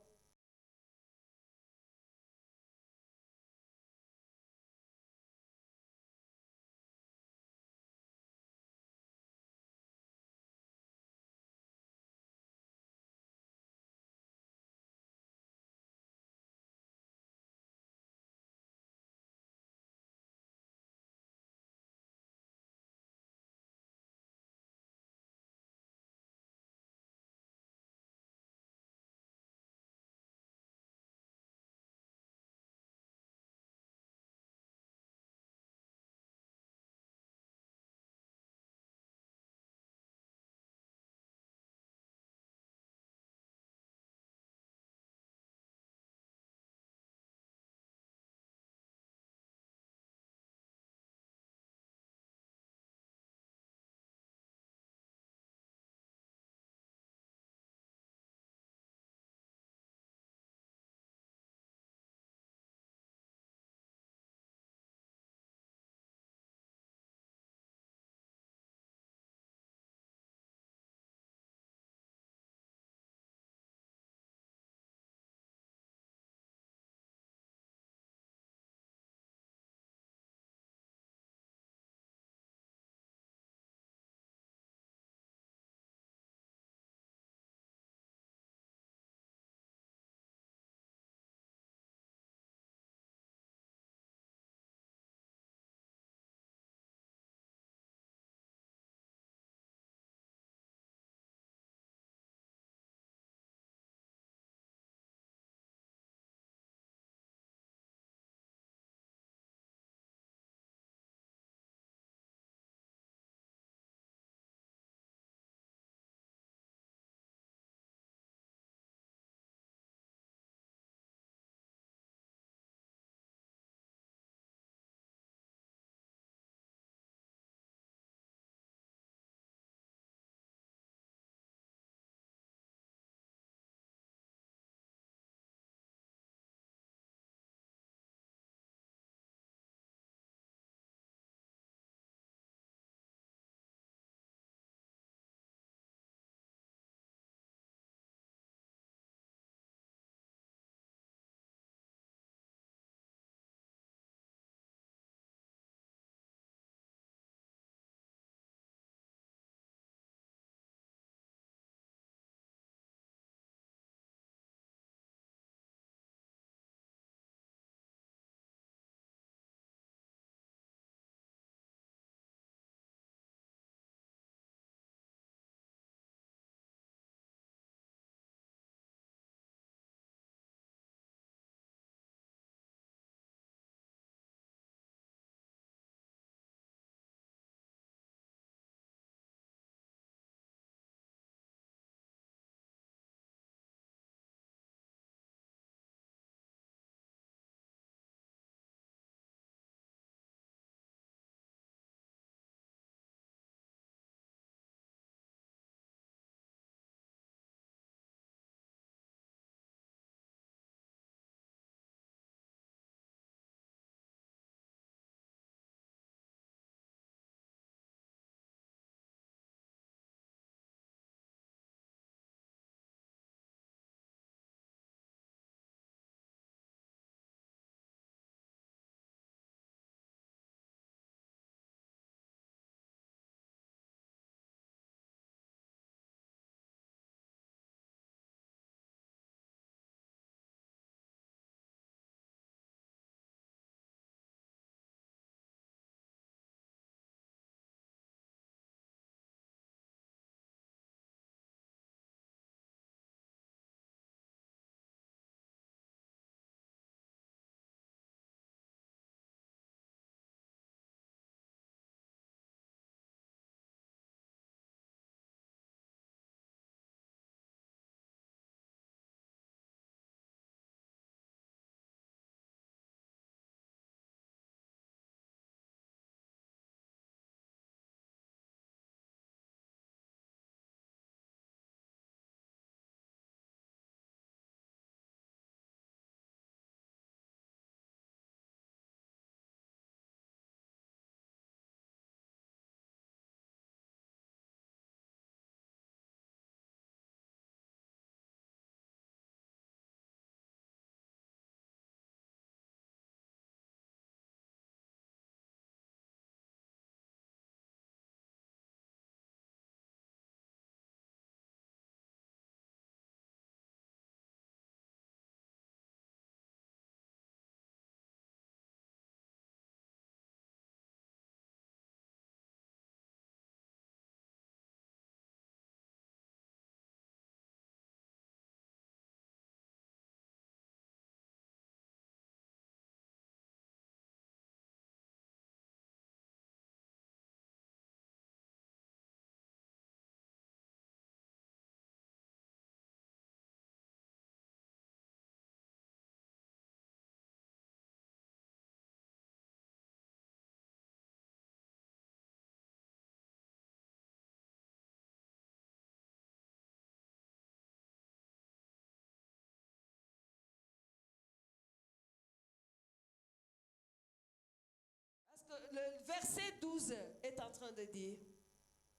le verset 12 est en train de dire,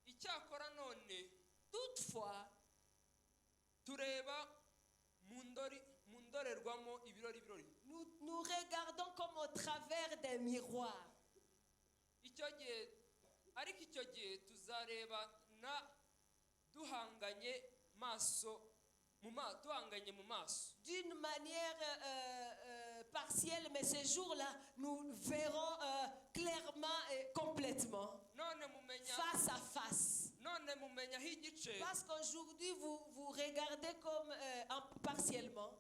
icyakora none toutefois, tureba mu ndorerwamo ibirori nous regardons comme au travers d'un miroir. ariko icyo gihe tuzareba duhanganye mu maso D'une manière partielle, mais ce jour-là, nous verrons clairement et complètement, face à face. none mumenyaho igice Parce qu'aujourd'hui, vous regardez comme partiellement.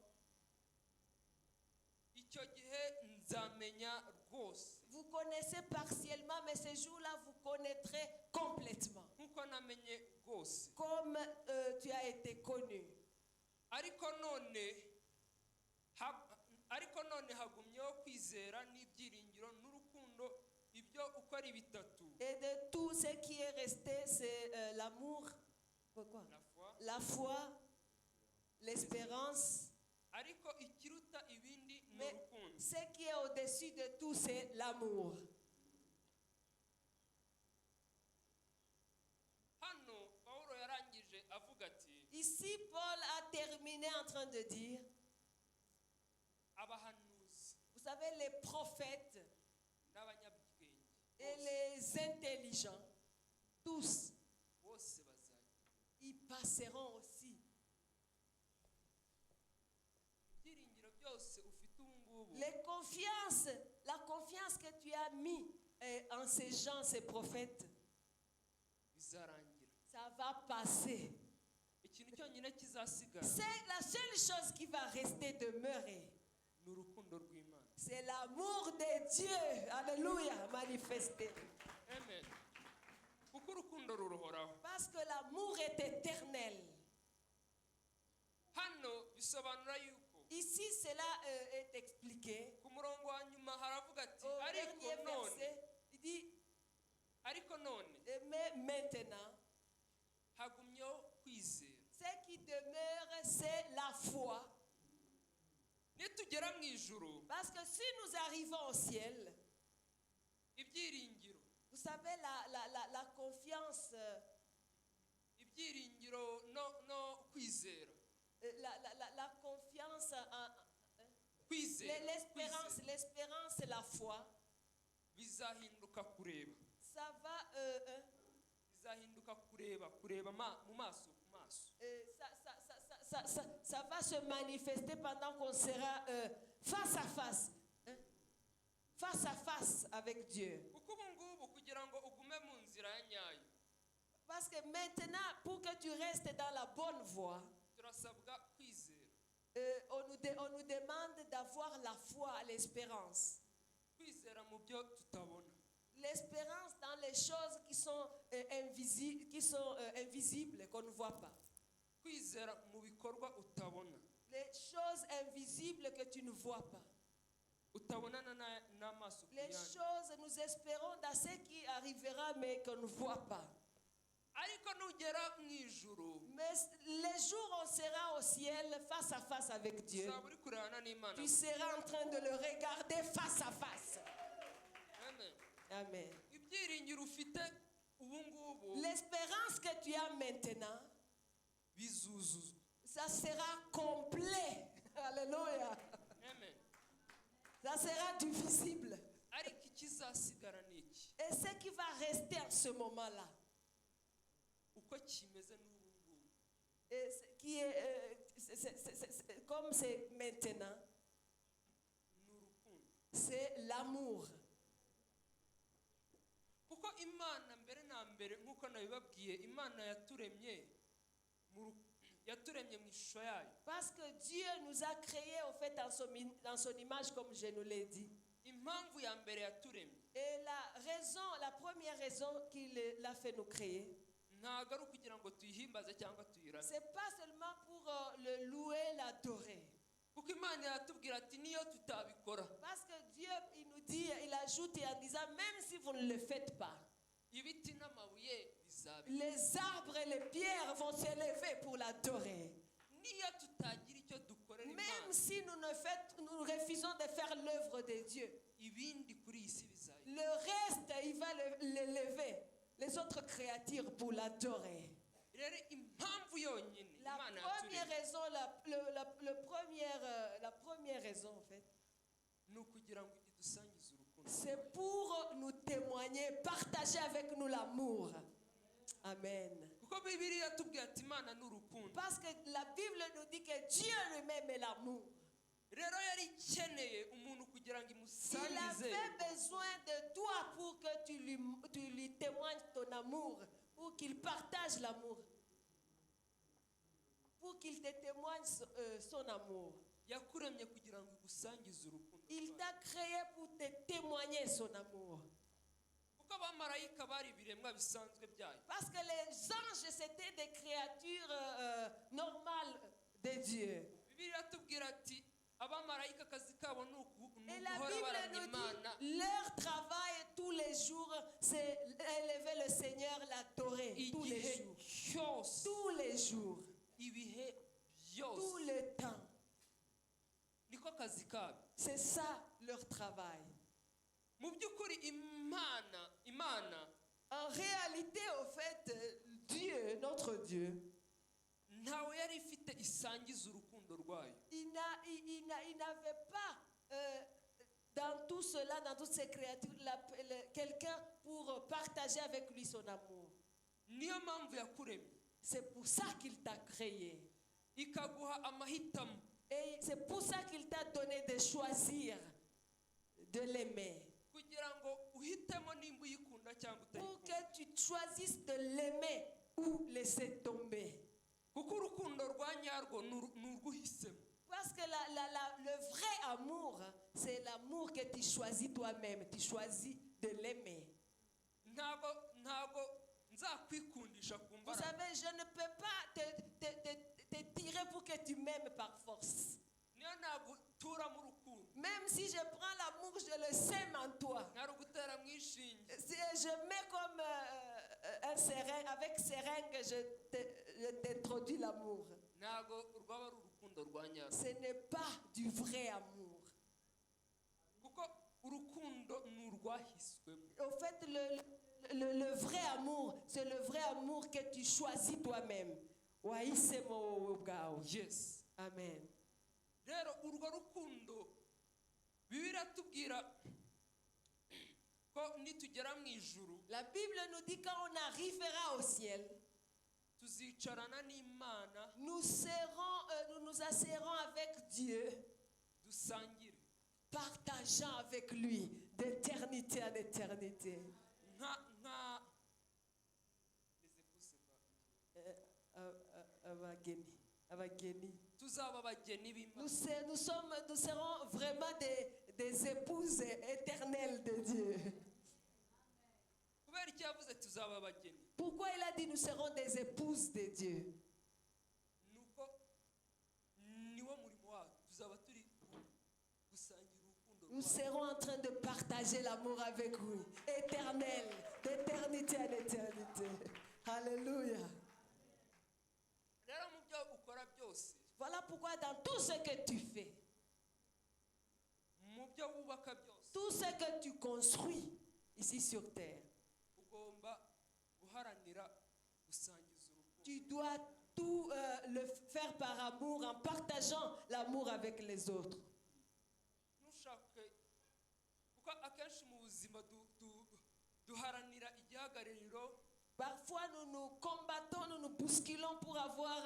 icyo gihe nzamenya rwose Vous connaissez partiellement, mais ce jour-là, vous connaîtrez complètement. nkuko namenye rwose Comme tu as été connu. ariko none hagumyeho kwizera n'ibyiringiro n'urukundo ibyo uko ari bitatu Et de tout ce qui est resté, c'est l'amour, pourquoi? La foi, l'espérance. ariko ikiruta ibindi ni Mais urukundo ce qui est au-dessus de tout, c'est l'amour. hano pawulo yarangije avuga ati Ici, Paul a terminé en train de dire, abahanuzi vous savez, les prophètes n'abanyabwenge et les intelligents, tous, bose bazajya ils passeront aussi. ibyiringiro byose ufite ubu ngubu La confiance que tu as mis en ces gens, ces prophètes, bizarangira ça va passer. ikintu cyonyine kizasigara C'est la seule chose qui va rester demeurer. ni urukundo rw'imana C'est l'amour de Dieu. Alléluia, manifesté. amen kuko urukundo ruhoraho Parce que l'amour est éternel. hano bisobanura yuko Ici, cela est expliqué. ku murongo wa nyuma haravuga ati Au ariko dernier none verset, il dit, ariko none mais maintenant, hagumyeho kwizera ce qui demeure, c'est la foi. nitugera mu ijuru Parce que si nous arrivons au ciel, ibyiringiro vous savez, la confiance, ibyiringiro no kwizera la confiance, kwizera l'espérance et la foi, bizahinduka kureba ça va, bizahinduka kureba mu maso ku maso ça va se manifester pendant qu'on sera face à face. Face à face avec Dieu. kuko ubu ngubu kugira ngo ugume mu nzira ya nyayo Parce que maintenant, pour que tu restes dans la bonne voie, turasabwa kwizera on nous demande d'avoir la foi, l'espérance. kwizera mu byo tutabona L'espérance dans les choses qui sont invisibles, qu'on ne voit pas. kwizera mu bikorwa utabona Les choses invisibles que tu ne vois pas. utabonana n'amaso ku Les yandi choses, nous espérons dans ce qui arrivera, mais qu'on ne voit pas. ariko nugera mu ijuru Mais les jours où on sera au ciel, face à face avec Dieu, uzaba uri kurebana n'imana tu seras en train de le regarder face à face. amen Amen. ibyiringiro ufite ubu ngubu L'espérance que tu as maintenant, bizuzuzwa ça sera complet. Alléluia. amen Ça sera du visible. ariko ikizasigara ni iki Et ce qui va rester en ce moment-là, uko kimeze n'ubu ngubu et ce qui est, comme c'est maintenant, ni urukundo c'est l'amour. kuko imana mbere na mbere nk'uko nabibabwiye imana yaturemye mu ishusho yayo Parce que Dieu nous a créés au fait dans son image, comme je nous l'ai dit. impamvu ya mbere yaturemye Et la première raison qu'il a fait nous créer, ntabwo ari ukugira ngo tuyihimbaze cyangwa tuyirame c'est pas seulement pour le louer, l'adorer. kuko imana yatubwira ati niyo tutabikora Parce que Dieu, il nous dit, il ajoute en disant, même si vous ne le faites pas, ibiti n'amabuye bizaba les arbres et les pierres vont s'élever pour l'adorer. niyo tutagira icyo dukorera Même imana si nous refusons de faire l'œuvre de Dieu, ibindi kuri iyi si bizaba abamarayika Le reste, il va l'élever. Les autres créatures pour l'adorer. rero impamvu yonyine La imana première yaturemye raison, la première raison en fait, ni ukugira ngo idusangize urukundo c'est pour nous témoigner, partager avec nous l'amour. Amen. kuko bibiliya yatubwiye ati imana ni urukundo Parce que la Bible nous dit que Dieu lui-même est l'amour. rero yari ikeneye umuntu kugira ngo Il imusangize avait besoin de toi pour que tu lui témoignes ton amour, pour qu'il partage l'amour, pour qu'il te témoigne son amour. yakuremye kugira ngo igusangize urukundo Il rwayo. t'a créé pour te témoigner son amour. kuko abamarayika bari ibiremwa bisanzwe byayo Parce que les anges, c'était des créatures normales de Dieu. bibiliya yatubwira ati abamarayika akazi kabo ni Et la uguhora Bible baramya nous imana dit, leur travail tous les jours, c'est élever le Seigneur, l'adorer tous les igihe jours. cyose Tous les jours, ibihe tout byose le temps. niko akazi kabo C'est ça leur travail. mu by'ukuri imana En réalité, au fait, Dieu, notre Dieu, ntawe yari ifite isangiza urukundo rwayo il n'avait pas dans tout cela, dans toutes ces créatures, quelqu'un pour partager avec lui son amour. niyo mpamvu yakuremye C'est pour ça qu'il t'a créé. ikaguha amahitamo Et c'est pour ça qu'il t'a donné de choisir de l'aimer. kugira ngo uhitemo nimba uyikunda cyangwa Pour utayikunda que tu choisisses de l'aimer ou laisser tomber. kuko urukundo rwa nyarwo ni urwuhisemo Parce que le vrai amour, c'est l'amour que tu choisis toi-même. Tu choisis de l'aimer. ntago nzakwikundisha ku Vous mbaraga savez, je ne peux pas te tirer pour que tu m'aimes par force. niyo nagutura mu rukundo Même si je prends l'amour, je le sème en toi. ntari ugutera mu ishinge Je mets comme un seringue, avec seringue, je t'introduis l'amour. ntago rwaba ari urukundo rwa nyarwo Ce n'est pas du vrai amour. kuko urukundo ni urwahiswemo Au fait, le vrai amour, c'est le vrai amour que tu choisis toi-même. Wahisemo ubwawe. yes Amen. rero urwo rukundo bibiliya tubwira ko nitugera mu ijuru La Bible nous dit quand on arrivera au ciel, tuzicarana n'imana nous nous asserrons avec Dieu, dusangire partageant avec lui d'éternité en éternité. nka Abageni. tuzaba abageni b'imana Nous serons vraiment des épouses éternelles de Dieu. kubera icyo yavuze tuzaba abageni Pourquoi il a dit nous serons des épouses de Dieu? nuko niwo murimo wacu tuzaba turi gusangira urukundo Nous rwacu serons en train de partager l'amour avec lui, éternel, d'éternité en éternité. Alléluia. rero mu byo ukora byose Voilà pourquoi dans tout ce que tu fais, mu byo wubaka byose tout ce que tu construis ici sur terre, ugomba guharanira gusangiza urukundo tu dois tout le faire par amour, en partageant l'amour avec les autres. ntushake kuko akenshi mu buzima duharanira igihagarariro Parfois, nous nous combattons, nous nous bousculons pour avoir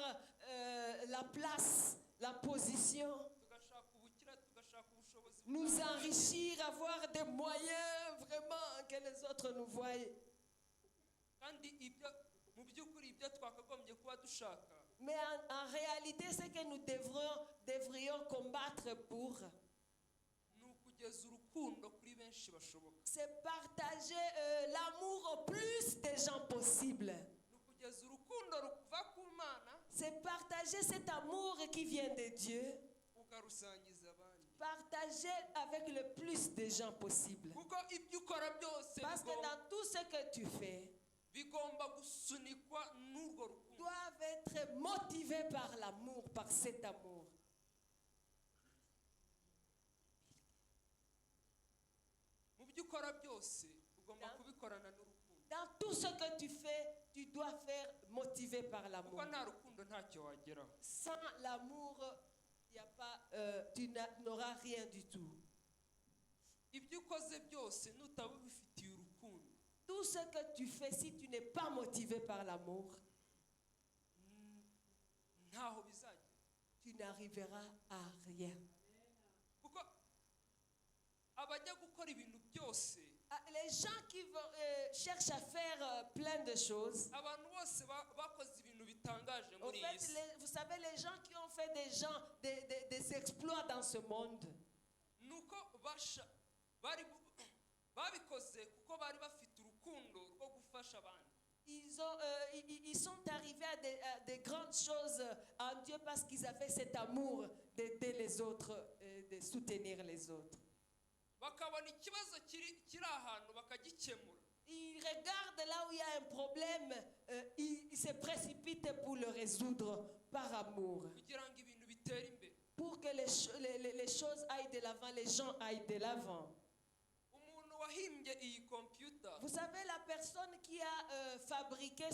la place, la position, tugashaka ubukira tugashaka ubushobozi nous enrichir, avoir des moyens vraiment que les autres nous voient. kandi ibyo mu by'ukuri ibyo twakagombye kuba dushaka Mais en réalité, ce que nous devrions combattre pour, ni ukugeza urukundo kuri benshi bashoboka c'est partager l'amour au plus de gens possible. ni ukugeza urukundo ruva ku mana C'est partager cet amour qui vient de Dieu, ukarusangiza abandi partager avec le plus de gens possible. kuko ibyo ukora byose Parce que dans tout ce que tu fais, bigomba gusunikwa n'urwo rukundo doivent être motivés par l'amour, par cet amour. mu byo ukora byose ugomba Da- kubikorana n'urukundo Dans tout ce que tu fais, tu dois faire motivé par kuko l'amour. nta rukundo ntacyo wageraho. Sans l'amour, y a pas, n'auras rien du tout. Ibyo ukoze byose nutaba ubifitiye urukundo Tout ce que tu fais, si tu n'es pas motivé par l'amour, ntaho bizagera, tu n'arriveras à rien. kuko abajya gukora ibintu byose Ah, les gens qui cherchent à faire plein de choses, abantu bose bakoze ibintu bitangaje en muri iyi fait, si vous savez, les gens qui ont fait des exploits dans ce monde, nuko babikoze kuko bari bafite urukundo rwo gufasha abandi. ils sont arrivés à des grandes choses en Dieu parce qu'ils avaient cet amour d'aider les autres, de soutenir les autres. bakabona ikibazo kiri ahantu bakagikemura. Ils regardent là où il y a un problème, ils se précipitent pour le résoudre par amour. kugira ngo ibintu bitere imbere. Pour que les choses aillent de l'avant, les gens aillent de l'avant. Umuntu wahimbye iyi computer Vous savez, la personne qui a fabriqué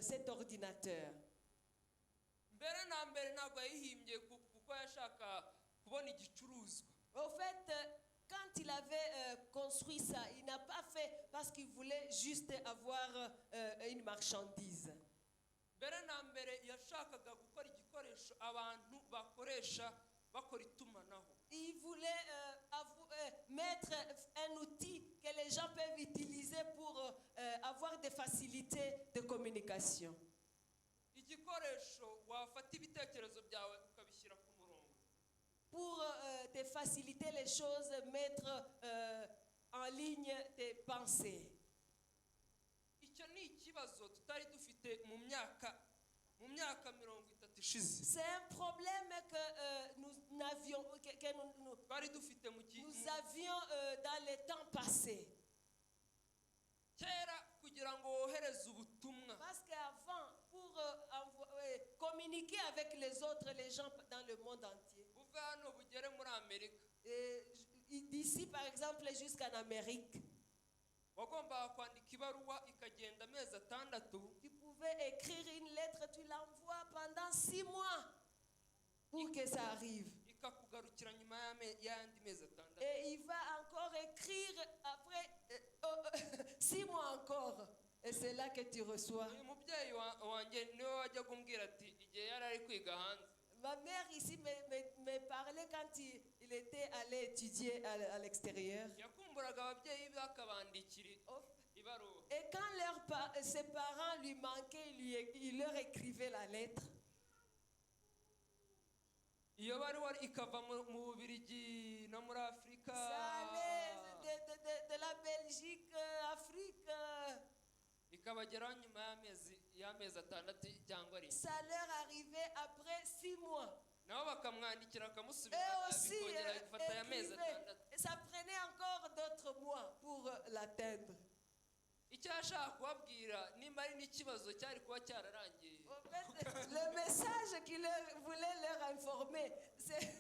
cet ordinateur, mbere na mbere ntabwo yayihimbye kuko yashaka kubona igicuruzwa. au fait, quand il avait construit ça, il n'a pas fait parce qu'il voulait juste avoir une marchandise. mbere na mbere yashakaga gukora igikoresho abantu bakoresha bakora itumanaho. Il voulait mettre un outil que les gens peuvent utiliser pour avoir des facilités de communication. igikoresho wafata ibitekerezo byawe ukabishyira ku murongo. Pour te faciliter les choses, mettre en ligne tes pensées. icyo ni ikibazo tutari dufite mu myaka 30 ishize. C'est un problème que nous avions twari dufite dans les temps passés. kera kugira ngo wohereze ubutumwa Parce qu'avant, pour communiquer avec les autres, les gens dans le monde entier, buve hano bugere muri Amerika, d'ici par exemple jusqu'en Amérique, wagombaga kwandika ibaruwa ikagenda amezi 6 tu pouvais écrire une lettre, tu l'envoies pendant 6 mois pour que ça arrive. ikakugarukira nyuma y'andi mezi 6. Et il va encore écrire après 6 mois encore. Et c'est là que tu reçois. uyu mubyeyi wanjye niwe wajya kumbwira ati igihe yari ari kwiga hanze. Ma mère ici me parlait quand il était allé étudier à l'extérieur. yakumburaga ababyeyi be akabandikira ibaruwa. Et quand ses parents lui manquaient, il leur écrivait la lettre. iyo baruwa ikava mu Bubiligi no muri Afurika. Ça allait de la Belgique, Afrique. ikabageraho nyuma y'amezi 6 cyangwa 7. Ça leur arrivait après 6 mois. nabo bakamwandikira Et akamusubiza aussi, bikongera bifata y'amezi 6. et ça prenait encore d'autres mois pour l'atteindre. icyo yashaka kubabwira nimba ari n'ikibazo cyari kuba cyararangiye. En fait, le message qu'il voulait leur informer, c'est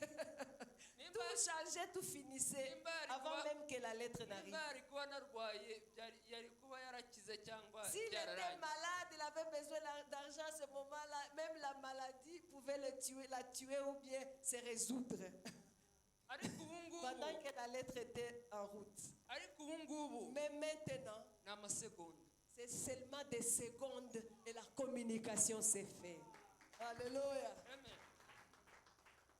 tout changeait, tout finissait avant même que la lettre n'arrive. nimba yari kuba narwaye yari kuba yarakize cyangwa S'il était byararangiye. malade, il avait besoin d'argent à ce moment-là, même la maladie pouvait la tuer ou bien se résoudre ariko ubu ngubu pendant que la lettre était en route. ariko ubu ngubu Mais maintenant, ni amasegonda. c'est seulement des secondes et la communication s'est faite. Alléluia. Amen.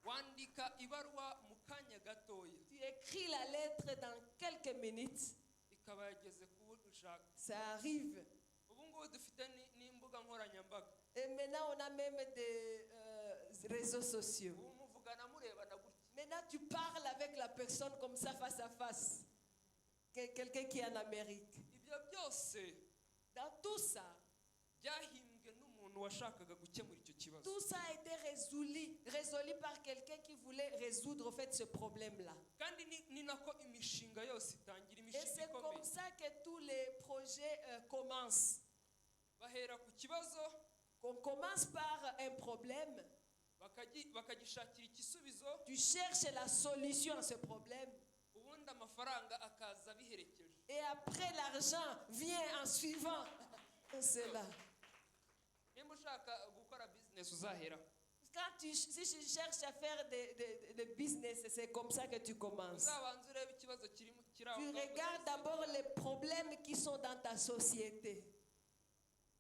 wandika ibaruwa mu kanya gatoya Tu écris la lettre dans quelques minutes, ikaba yageze ku ushaka. ça arrive. ubu ngubu dufite n'imbuga nkoranyambaga. Et maintenant, on a même des réseaux sociaux. ubu muvugana murebana gutya. Maintenant, tu parles avec la personne comme ça, face à face. Quelqu'un qui est en Amérique. ibyo byose Dans tout ça, byahimbwe n'umuntu washakaga gukemura icyo kibazo. tout ça a été résolu par quelqu'un qui voulait résoudre en fait ce problème-là. kandi ni nako imishinga yose itangira, Et imishinga c'est comme ikomeye. ça que tous les projets commencent. bahera ku kibazo On commence par un problème, bakagishakira igisubizo, tu cherches la solution à ce problème. ubundi amafaranga akaza biherekeje. Et après, l'argent vient en suivant cela. Nimba ushaka gukora business uzahera. Si tu cherches à faire des business, c'est comme ça que tu commences. Uzabanza urebe ikibazo kiri aho. Tu regardes d'abord les problèmes qui sont dans ta société.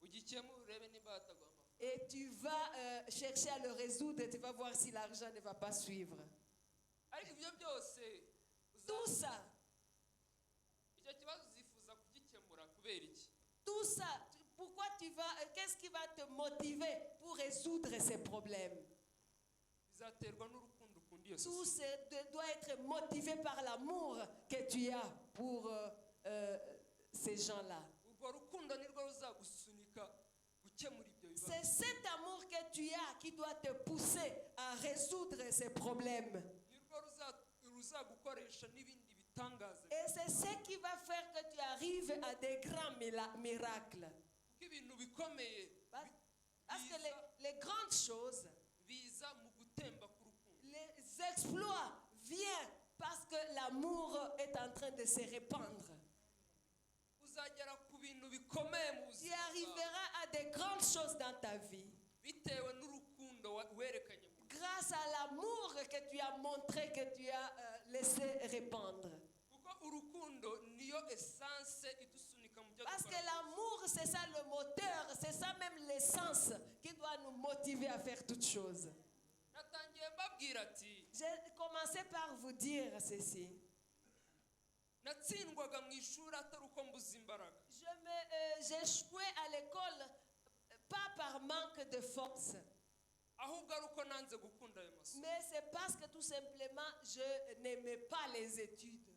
Ugikemura urebe niba hatagwa amafaranga. Et tu vas chercher à le résoudre et tu vas voir si l'argent ne va pas suivre. Ariko ibyo byose Tout ça, icyo kibazo uzifuza kugikemura kubera iki? tout ça, pourquoi qu'est-ce qui va te motiver pour résoudre ces problèmes? Bizaterwa n'urukundo ukunda iyo Tout sosiyete. doit être motivé par l'amour que tu as pour ces gens-là. Urwo rukundo nirwo ruzagusunika gukemura ibyo bibazo. C'est cet amour que tu as qui doit te pousser à résoudre ces problèmes. Nirwo ruzagukoresha n'ibindi bitangaza. Et c'est ce qui va faire que tu arrives à des grands miracles. Kuko ibintu bikomeye Parce que les grandes choses, biza mu gutemba ku rukundo. les exploits viennent parce que l'amour est en train de se répandre. Uzagera ku bintu bikomeye mu Tu buzima bwawe arriveras à des grandes choses dans ta vie bitewe n'urukundo werekanye mu grâce à l'amour que tu as montré, que tu as laissé répandre. kuko urukundo niyo essence idusunika mu byo Parce que dukora. l'amour, c'est ça le moteur, c'est ça même l'essence qui doit nous motiver à faire toutes choses. Natangiye mbabwira ati J'ai commencé par vous dire ceci. natsindwaga mu ishuri atari uko mbuze imbaraga. J'ai échoué à l'école pas par manque de force, ahubwo ari uko nanze gukunda ayo masomo. mais c'est parce que tout simplement je n'aimais pas les études.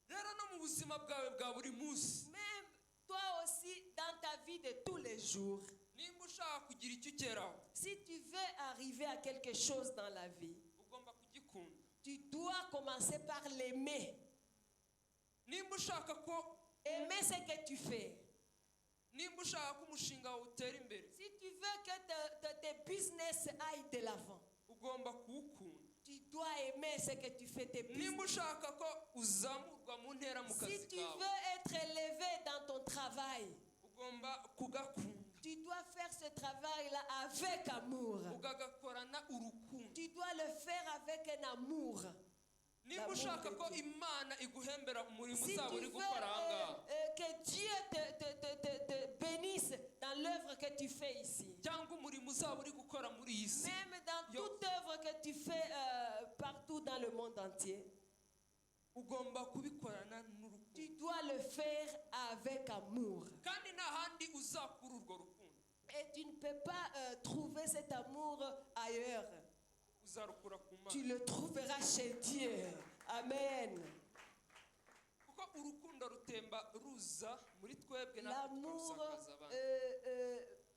Rero no mu buzima bwawe bwa buri munsi Même toi aussi, dans ta vie de tous les jours, nimba ushaka kugira icyo ugeraho si tu veux arriver à quelque chose dans la vie, ugomba kugikunda. tu dois commencer par l'aimer. Nimba ushaka ko Aimer ce que tu fais. nimba ushaka ko umushinga wawe utera imbere Si tu veux que tes business aillent de l'avant, ugomba kuwukunda. tu dois aimer ce que tu fais, tes business. nimba ushaka ko uzamurwa mu ntera mu Si kazi tu kawe veux être élevé dans ton travail, ugomba kugakunda tu dois faire ce travail-là avec amour. ugagakorana urukundo. Tu dois le faire avec un amour. nimba L'amour ushaka de ko Dieu. imana iguhembera umurimo Si uzaba tu uri veux gukora ahangaha que Dieu te bénisse dans l'œuvre que tu fais ici, cyangwa umurimo uzaba uri gukora muri iyi si, même dans Yo. toute œuvre que tu fais partout dans le monde entier, ugomba kubikorana n'urukundo. tu dois le faire avec amour. kandi nta handi uzakura urwo rukundo, Et tu ne peux pas trouver cet amour ailleurs. uzarukura ku Mana. Tu le trouveras chez Dieu. Amen. kuko urukundo rutemba ruza muri twebwe natwe L'amour tukarusakaza abandi.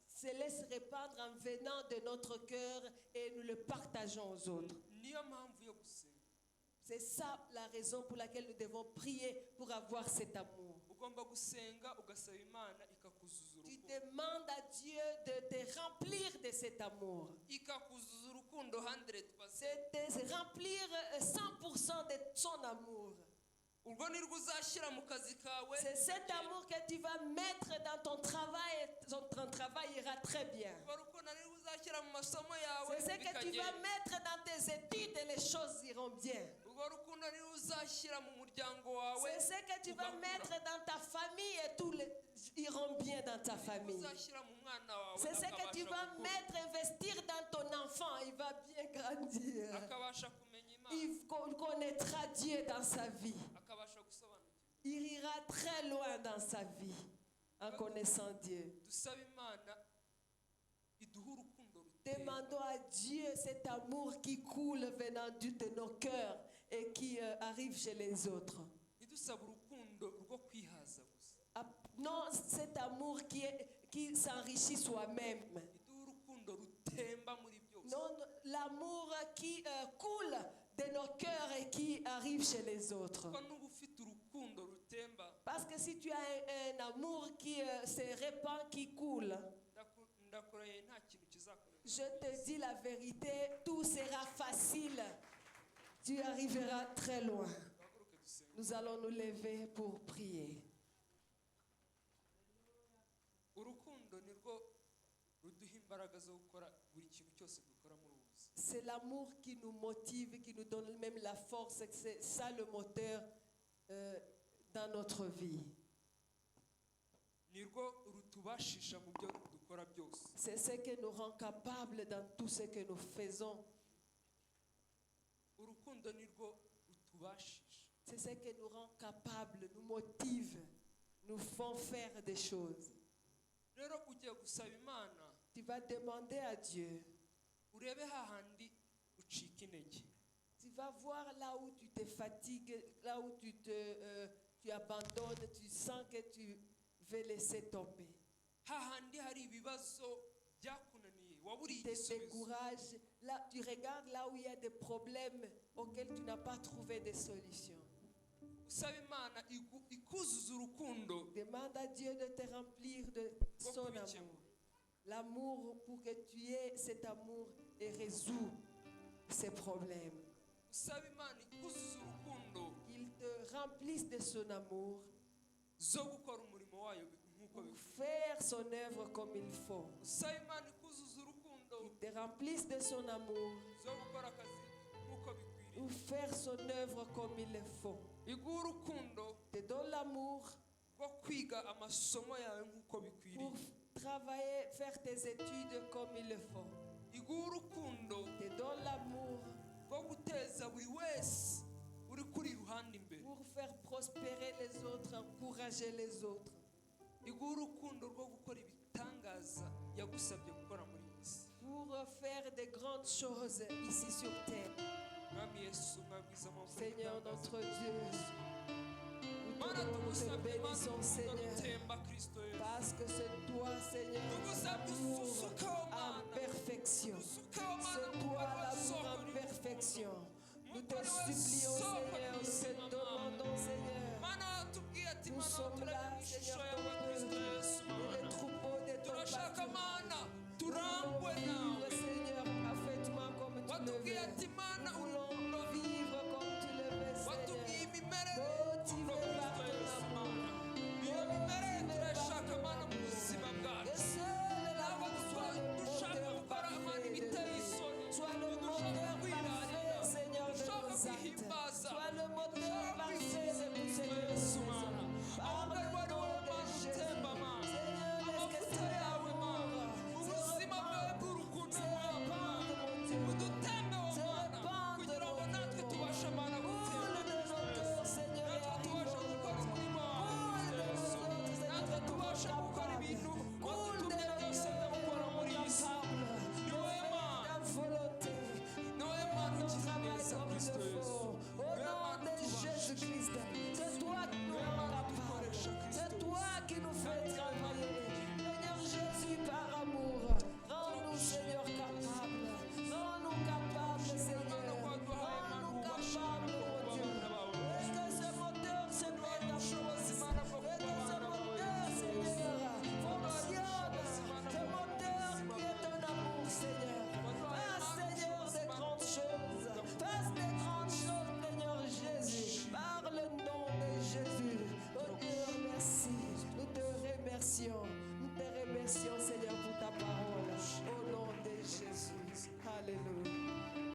se laisse répandre en venant de notre cœur et nous le partageons aux autres. niyo mpamvu yo gusenga. C'est ça la raison pour laquelle nous devons prier pour avoir cet amour. ugomba gusenga ugasaba imana ikakuzuza Tu urukundo, demandes à Dieu de te remplir de cet amour. ikakuzuza urukundo 100%. C'est de remplir 100% de son amour. urwo nirwo uzashyira mu kazi kawe. C'est cet amour que tu vas mettre dans ton travail et ton travail ira très bien. urwo rukundo nirwo uzashyira mu masomo yawe C'est ce que tu vas bikagenda. mettre dans tes études et les choses iront bien. urwo rukundo nirwo uzashyira mu muryango wawe. C'est ce que tu vas ugakura. mettre dans ta famille et tous iront bien dans ta famille. uzashyira mu mwana wawe C'est ce que tu akabasha vas gukura, mettre, investir dans ton enfant. Il va bien grandir. akabasha kumenya imana, Il connaîtra Dieu dans sa vie. akabasha gusobanukirwa. Il ira très loin dans sa vie en connaissant Dieu. dusabe imana iduhe urukundo rutemba. Demandons à Dieu cet amour qui coule venant de nos cœurs et qui arrive chez les autres. ntidusabe urukundo rwo kwihaza gusa, Non, cet amour qui s'enrichit soi-même. iduhe urukundo rutemba muri byose. Non, l'amour qui coule de nos cœurs et qui arrive chez les autres. kuko n'uba ufite urukundo rutemba, Parce que si tu as un amour qui se répand, qui coule, ndakurahiye nta kintu kizakoreka. je te dis la vérité, tout sera facile. Tu arriveras très loin. Nous allons nous lever pour prier. urukundo nirwo ruduha imbaraga zo gukora buri kintu cyose dukora muri ubu buzima. C'est l'amour qui nous motive, qui nous donne même la force. C'est ça le moteur dans notre vie. nirwo rutubashisha mu byo dukora byose. C'est ce qui nous rend capables dans tout ce que nous faisons. urukundo nirwo rutubashisha. C'est ce qui nous rend capables, nous motive, nous font faire des choses. rero ugiye gusaba imana Tu vas demander à Dieu. urebe hahandi ucika intege. Tu vas voir là où tu te fatigues, là où tu abandonnes, tu sens que tu veux laisser tomber. hahandi hari ibibazo byakunaniye waburiye Tu te igisubizo. décourages. Là, tu regardes là où il y a des problèmes auxquels tu n'as pas trouvé de solution. usaba imana ikuzuza urukundo Demande à Dieu de te remplir de son amour. L'amour pour que tu aies cet amour et résous ces problèmes. usaba imana ikuzuza urukundo Qu'il te remplisse de son amour zo gukora umurimo wayo nk'uko pour bikwiye. faire son œuvre comme il faut. usaba imana ikuzuza urukundo Qu'il te remplisse de son amour zo gukora akazi nk'uko bikwiriye. pour faire son œuvre comme il le faut. iguha urukundo Te donne l'amour rwo kwiga amasomo yawe nk'uko bikwiriye. pour travailler, faire tes études comme il le faut. iguha urukundo Te donne l'amour rwo guteza buri wese uri kuri iruhande imbere. pour faire prospérer les autres, encourager les autres. iguha urukundo rwo gukora ibitangaza yagusabye gukora muri iyi si. Pour faire de grandes choses ici sur terre. mwami yesu mwabwiza amaboko Seigneur y'ibitangaza. notre Dieu, mana nous te tugusabye mana bénissons urukundo Seigneur, rutemba kristo yesu. parce que c'est toi Seigneur, tugusabye l'amour usukaho en mana perfection. usukaho mana C'est mu toi mbaraga l'amour soko en ry'urukundo. perfection. Nous te Mukora wa supplions soko Seigneur, nous te ry'ubuzima, demandons Seigneur. mana watubwiye ati Nous mana sommes turebe là mu ishusho Seigneur yawe kristo yesu ton peuple, et les mana troupeaux de ton turashaka pâture. mana Nous turangwe voulons nawe. vivre Seigneur parfaitement comme tu le watubwiye veux. ati mana Nous voulons vivre comme tu le veux watubwiye Seigneur. imimerere Motivé y'urukundo par kristo ton yesu amour. mana iyo mimerere turashaka mana mu buzima Et bwacu. seul ntabwo l'amour soit le dushaka moteur gukora amana parfait de ibiteye nos vies. isoni Sois le dushaka moteur kwirarira parfait Seigneur de dushaka nos actes. kwihimbaza